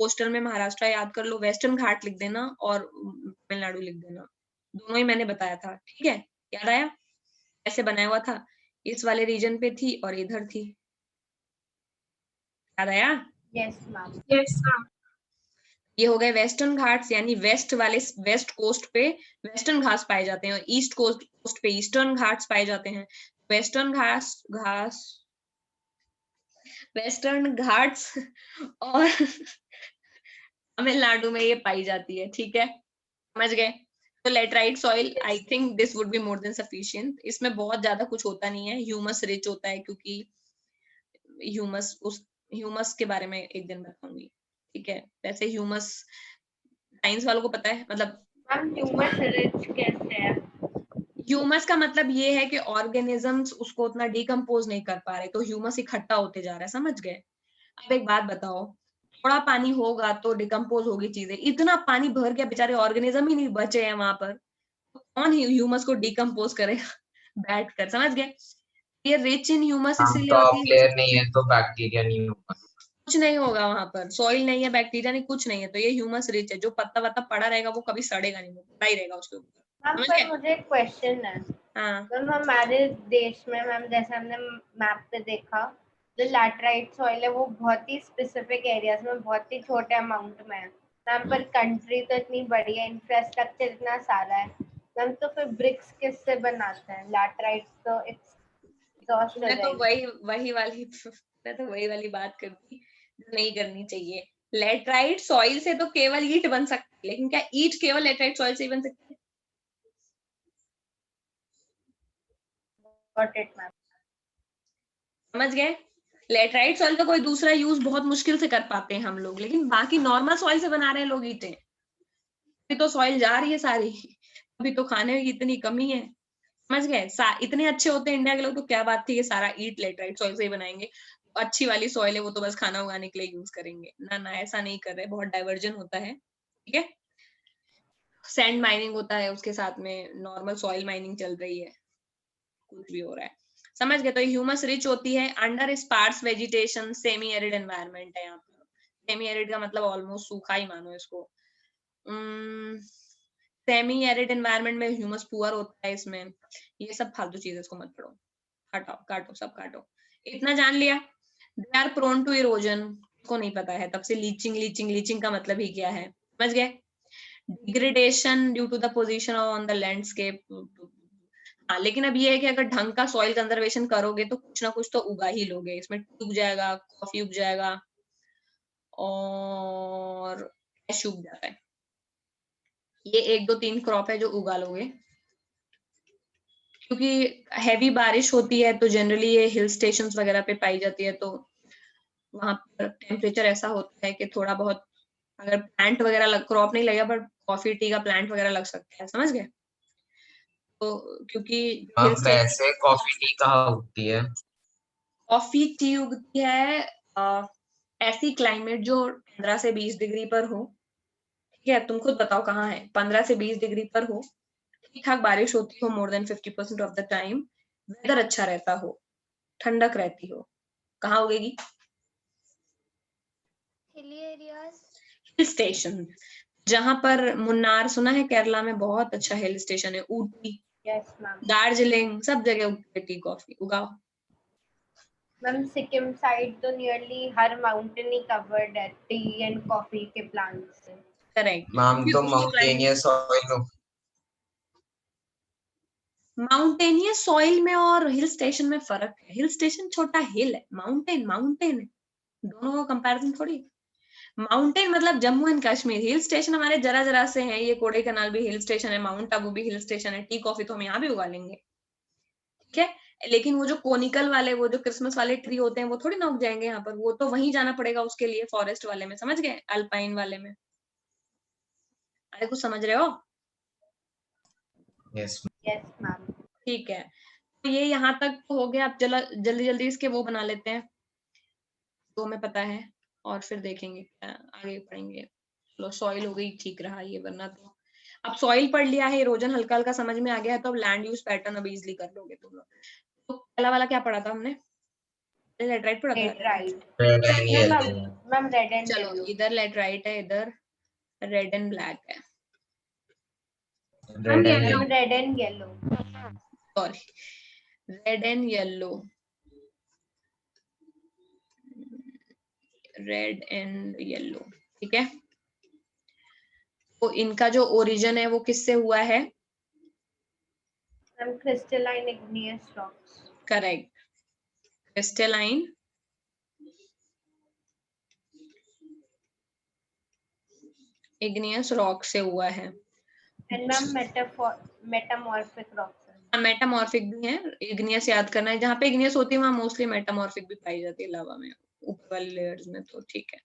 कोस्टल में महाराष्ट्र याद कर लो, वेस्टर्न घाट लिख देना और तमिलनाडु लिख देना, दोनों ही मैंने बताया था, ठीक है। याद आया कैसे बनाया हुआ था, इस वाले रीजन पे थी और इधर थी, याद आया। Yes ma'am. Yes ma'am. ये हो गए वेस्टर्न घाट्स, यानी वेस्ट वाले वेस्ट कोस्ट पे वेस्टर्न घाट्स पाए जाते हैं और ईस्ट कोस्ट पे ईस्टर्न घाट्स पाए जाते हैं। वेस्टर्न वेस्टर्न घाट्स और तमिलनाडु में ये पाई जाती है, ठीक है, समझ गए। तो laterite soil I think this would be more than sufficient. इसमें बहुत ज्यादा कुछ होता नहीं है, ह्यूमस रिच होता है, क्योंकि ह्यूमस के बारे में एक दिन बताऊंगी, ठीक है। वैसे ह्यूमस साइंस वालों को पता है, मतलब मैम ह्यूमस रिच कैसे है? ह्यूमस का मतलब ये है कि ऑर्गेनिजम्स उसको उतना डिकम्पोज नहीं कर पा रहे, तो ह्यूमस इकट्ठा होते जा रहा है, समझ गए। अब एक बात बताओ, थोड़ा पानी होगा तो डिकम्पोज होगी चीजें, इतना पानी भर गया, बेचारे ऑर्गेनिज्म ही नहीं बचे हैं वहां पर, तो कौन ह्यूमस को डिकम्पोज करेगा बैठ कर, समझ गए। ये रिच इन ह्यूमस इसीलिए टॉप होती है, लेयर नहीं है तो बैक्टीरिया नहीं होगा, कुछ नहीं होगा वहां पर, सॉइल नहीं है, बैक्टीरिया नहीं, कुछ नहीं है, तो ये ह्यूमस रिच है। जो पत्ता वत्ता पड़ा रहेगा वो कभी सड़ेगा नहीं, वो पड़ा ही रहेगा उसके ऊपर, मैम समझ पर गए। मुझे एक क्वेश्चन है। हाँ मैम हमारे देश में, मैम जैसे हमने मैप पे देखा, जो लैटराइट सॉइल है वो बहुत ही स्पेसिफिक एरियाज में, बहुत ही छोटे अमाउंट में है मैम, पर कंट्री तो इतनी बड़ी है, इंफ्रास्ट्रक्चर इतना सारा है मैम, तो फिर ब्रिक्स किससे बनाते हैं? लैटराइट तो एग्जॉस्ट हो मैं तो जाएगी। मैं तो वही वाली बात करती जो नहीं करनी चाहिए। लेटराइट सॉइल से तो केवल ईंट बन सकती है, लेकिन क्या ईंट केवल लेटराइट सॉइल से ही बन सकती है? Got it ma'am. समझ गए। लेटराइट सॉइल का कोई दूसरा यूज बहुत मुश्किल से कर पाते हैं हम लोग, लेकिन बाकी नॉर्मल सॉइल से बना रहे हैं लोग ईंटें। अभी तो सॉइल जा रही है सारी, अभी तो खाने की इतनी कमी है, समझ गए। इतने अच्छे होते हैं इंडिया के लोग, तो क्या बात थी कि सारा ईट लेटराइट सॉइल से ही बनाएंगे। अच्छी वाली सॉइल है वो तो बस खाना उगाने के लिए यूज करेंगे, ना ना ऐसा नहीं कर रहे, बहुत डाइवर्जन होता है, ठीक है। सैंड माइनिंग होता है, उसके साथ में नॉर्मल सॉइल माइनिंग चल रही है, कुछ भी हो रहा है, समझ गए। तो ह्यूमस रिच होती है under sparse vegetation, semi arid environment है यहाँ पर। सेमी एरिड का मतलब ऑलमोस्ट सूखा ही मानो इसको। सेमी एरिड एनवायरनमेंट में ह्यूमस पुअर होता है इसमें। ये सब फालतू चीज, इसको मत पढ़ो, हटाओ, काटो, सब काटो। इतना जान लिया। They are prone to erosion, को नहीं पता है तब से लीचिंग लीचिंग लीचिंग का मतलब ही क्या है, समझ गए। Degradation due to the position on the landscape. हाँ, लेकिन अब ये है कि अगर ढंग का सॉइल कंजर्वेशन करोगे तो कुछ ना कुछ तो उगा ही लोगे, इसमें उग जाएगा, कॉफी उग जाएगा और कैश्यू उग जाता है। ये 1 2 3 क्रॉप है जो उगा लोगे, क्योंकि हैवी बारिश होती है तो जनरली ये हिल स्टेशंस वगैरह पे पाई जाती है, तो वहां पर टेम्परेचर ऐसा होता है कि थोड़ा बहुत अगर प्लांट वगैरह क्रॉप नहीं लगेगा, बट कॉफी टी का प्लांट वगैरह लग सकता है, समझ गए। तो क्योंकि हिल स्टेशन वैसे कॉफी टी कहाँ उगती है? कॉफी टी उगती है ऐसी क्लाइमेट जो 15 से 20 डिग्री पर हो, ठीक है। तुम खुद बताओ कहाँ है, 15 से 20 डिग्री पर हो, ठीक ठाक बारिश होती हो more than 50% of the time, weather अच्छा रहता हो, ठंडक रहती हो, कहाँ उगेगी? Hilly areas. हिल स्टेशन, जहां पर मुन्नार सुना है, केरला में बहुत अच्छा हिल स्टेशन है, ऊटी, यस मैम। दार्जिलिंग, सब जगह उगती है टी कॉफी, उगाओ। मैम सिक्किम साइड तो नियरली हर माउंटेन ही कवर्ड है टी एंड कॉफी के प्लांट्स से। करेक्ट। मैम तो माउंटेनियस सॉइल माउंटेनियस सॉइल में और हिल स्टेशन में फर्क है। हिल स्टेशन छोटा हिल है, माउंटेन माउंटेन है, दोनों का कंपैरिजन थोड़ी। माउंटेन मतलब Jammu and Kashmir, hill station हमारे जरा जरा से हैं। ये कोडे कनाल भी हिल स्टेशन है, माउंट आबू भी हिल स्टेशन है, टी कॉफी तो हम यहाँ भी उगा लेंगे, ठीक है। लेकिन वो जो कोनिकल वाले, वो जो क्रिसमस वाले ट्री होते हैं, वो थोड़ी ना उग जाएंगे यहाँ पर, वो तो वहीं जाना पड़ेगा उसके लिए, फॉरेस्ट वाले में, समझ गए, अल्पाइन वाले में। अरे कुछ समझ रहे हो? Yes yes ma'am. ठीक है, तो ये यहाँ तक तो हो गया। अब जल्दी जल्दी इसके वो बना लेते हैं, तो हमें पता है, और फिर देखेंगे आगे पढ़ेंगे। चलो सॉइल हो गई, ठीक रहा ये, वरना तो अब सॉइल पढ़ लिया है, इरोजन हल्का हल्का समझ में आ गया है, तो अब लैंड यूज पैटर्न अब इजिली कर लोगे तुम लोग। तो पहला वाला क्या पढ़ा था हमने? लेटराइट पढ़ा था। Laterite. Red and yellow ma'am red and चलो येलो। इधर लेटराइट है, इधर रेड एंड ब्लैक है, red and ma'am yellow red and yellow. Sorry, red and yellow, red and yellow, ठीक है। तो इनका जो ओरिजिन है वो किससे हुआ है? Ma'am crystalline igneous rocks. Correct, crystalline igneous rock से हुआ है। And ma'am metamorphic rocks. Metamorphic भी है, इग्नियस याद करना है, जहाँ पे इग्नियस होती है वहां मोस्टली मेटामॉर्फिक भी पाई जाती है लावा में, ऊपर वाली लेयर्स में, तो ठीक है।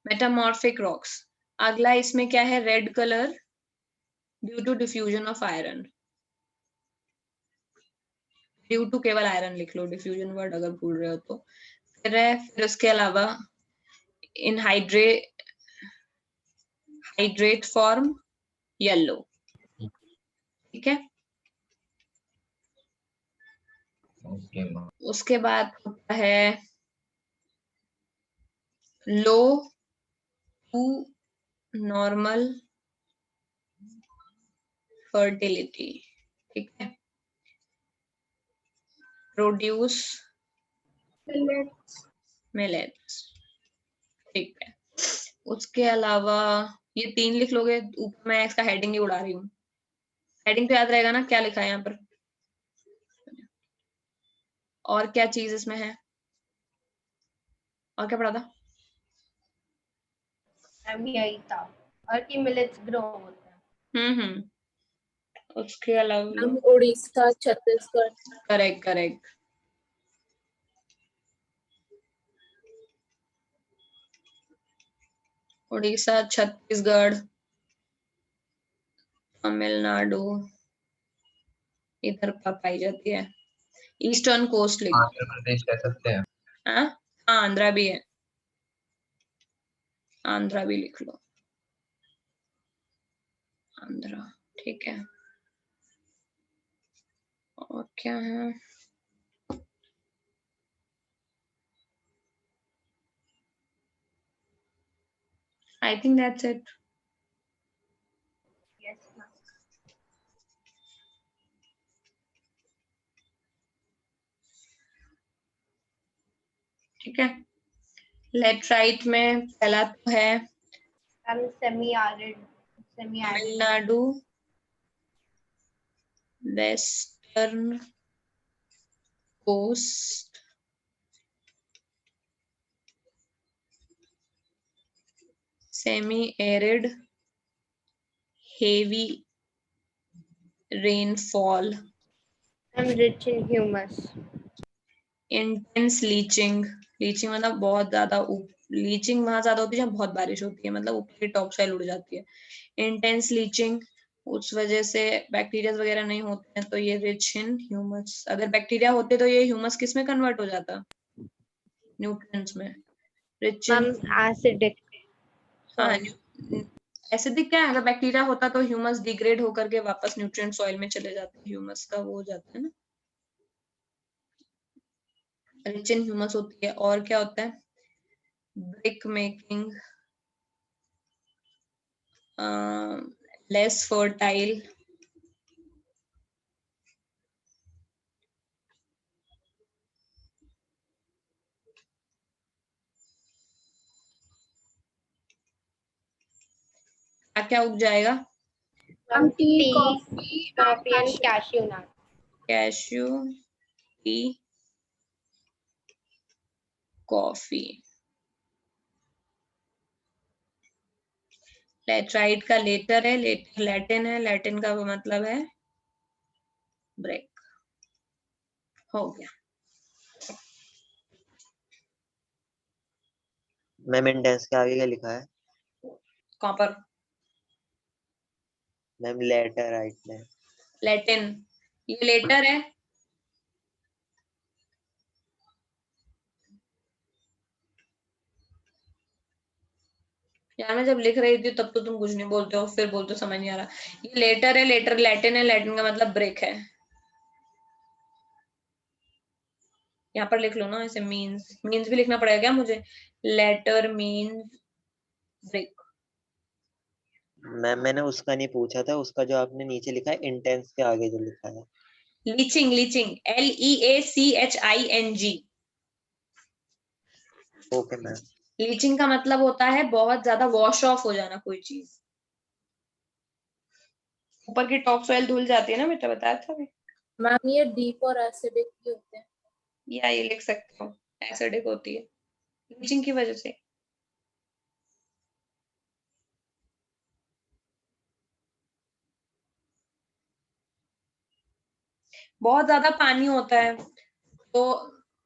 Metamorphic rocks. अगला इसमें क्या है? Red colour due to diffusion of iron. Due to केवल आयरन लिख लो, डिफ्यूजन वर्ड अगर भूल रहे हो तो। फिर उसके अलावा इन हाइड्रेट फॉर्म येलो, ठीक है। ओके उसके बाद होता है लो टू नॉर्मल फर्टिलिटी, ठीक है। प्रोड्यूस मिलेट्स, ठीक है। उसके अलावा ये 3 लिख लोगे, ऊपर मैं इसका हेडिंग ही उड़ा रही हूँ, हेडिंग तो याद रहेगा ना क्या लिखा है यहाँ पर। और क्या चीज इसमें है, और क्या पढ़ा था? मैम यही था, और कि मिलेट्स ग्रो होता है। उसके अलावा ma'am Orissa Chhattisgarh. Correct correct, Orissa Chhattisgarh Tamil Nadu इधर पाई जाती है। ईस्टर्न कोस्ट लिख, आंध्र प्रदेश कह सकते हैं। हाँ हाँ, आंध्रा भी है, आंध्रा भी लिख लो, आंध्रा, ठीक है। और क्या है? I think that's it. Yes ma'am. ठीक है, लेटराइट में पहला तो है ma'am semi arid Tamil Nadu, western coast, semi arid, heavy rainfall, ma'am rich in humus. Intense leaching, leaching मतलब बहुत ज्यादा, लीचिंग वहां ज्यादा होती है जहाँ बहुत बारिश होती है, मतलब ऊपर की टॉप साइड उड़ जाती है। इंटेंस लीचिंग, उस वजह से बैक्टीरिया वगैरह नहीं होते हैं, तो ये रिच इन ह्यूमस। अगर बैक्टीरिया होते तो ये ह्यूमस किस में कन्वर्ट हो जाता? न्यूट्रिएंट्स में। Rich in, ma'am acidic. हाँ एसिडिक क्या है? अगर बैक्टीरिया होता तो ह्यूमस डिग्रेड होकर के वापस न्यूट्रिएंट सॉइल में चले जाते, ह्यूमस का वो हो जाता है ना, रिच इन ह्यूमस होती है। और क्या होता है? ब्रिक मेकिंग, लेस फर्टाइल, क्या क्या उग जाएगा? Ma'am tea tea, coffee coffee and cashew nut. Cashew, tea, coffee. Laterite का लेटर है, लैटिन है, लैटिन का मतलब है ब्रेक. हो गया. मैम इंटेंस के आगे क्या लिखा है? कॉपर. मैम लेटर राइट में. लैटिन. ये लेटर है. यार मैं जब लिख रही थी तब तो तुम कुछ नहीं बोलते हो, फिर बोलते हो समझ नहीं आ रहा. ये लेटर है, लेटर लैटिन है, लैटिन का मतलब ब्रेक है. यहाँ पर लिख लो ना ऐसे. मीन्स भी लिखना पड़ेगा क्या मुझे? Letter means break. मैम मैंने उसका नहीं पूछा था, उसका जो आपने नीचे लिखा है इंटेंस के आगे जो लिखा है. Leaching. LEACHING. Okay ma'am. Leaching का मतलब होता है बहुत ज्यादा वॉश ऑफ हो जाना कोई चीज. ऊपर की टॉप सॉइल धुल जाती है ना बेटा, बताया था अभी. मैम ये डीप और एसिडिक भी होते हैं. या ये लिख सकते हो, एसिडिक होती है लीचिंग की वजह से. बहुत ज्यादा पानी होता है तो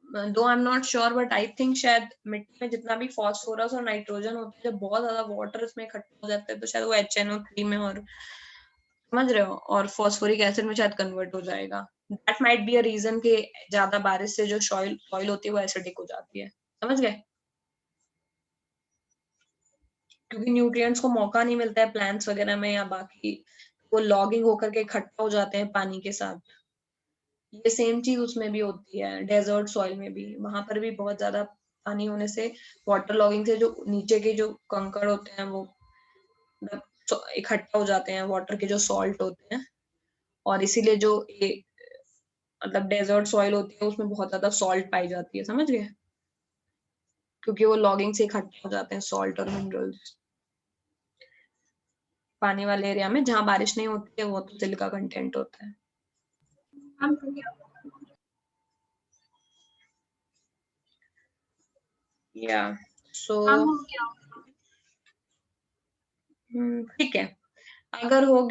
दो I am not sure but I think शायद मिट्टी में जितना भी फास्फोरस और नाइट्रोजन होता है, जब बहुत ज्यादा वाटर इसमें इकट्ठा हो जाता है तो शायद वो HNO3 में, और समझ रहे हो, और फॉस्फोरिक एसिड में शायद कन्वर्ट हो जाएगा. That might be a reason कि ज्यादा बारिश से जो सॉइल होती है वो एसिडिक हो जाती है. समझ गए? क्योंकि न्यूट्रिएंट्स को मौका नहीं मिलता है प्लांट्स वगैरह में या बाकी, वो लॉगिंग होकर के इकट्ठा हो जाते हैं पानी के साथ. ये सेम चीज उसमें भी होती है, डेजर्ट सॉइल में भी. वहां पर भी बहुत ज्यादा पानी होने से, वाटर लॉगिंग से जो नीचे के जो कंकड़ होते हैं वो इकट्ठा हो जाते हैं, वाटर के जो सॉल्ट होते हैं. और इसीलिए जो मतलब डेजर्ट सॉइल होती है उसमें बहुत ज्यादा सॉल्ट पाई जाती है. समझ गए? क्योंकि वो लॉगिंग से इकट्ठा हो जाते हैं सॉल्ट और मिनरल्स. पानी वाले एरिया में जहाँ बारिश नहीं होती है वो तो सिलिका कंटेंट होता है. मैम हो गया. या सो मैम हो गया. ठीक है. अगर हो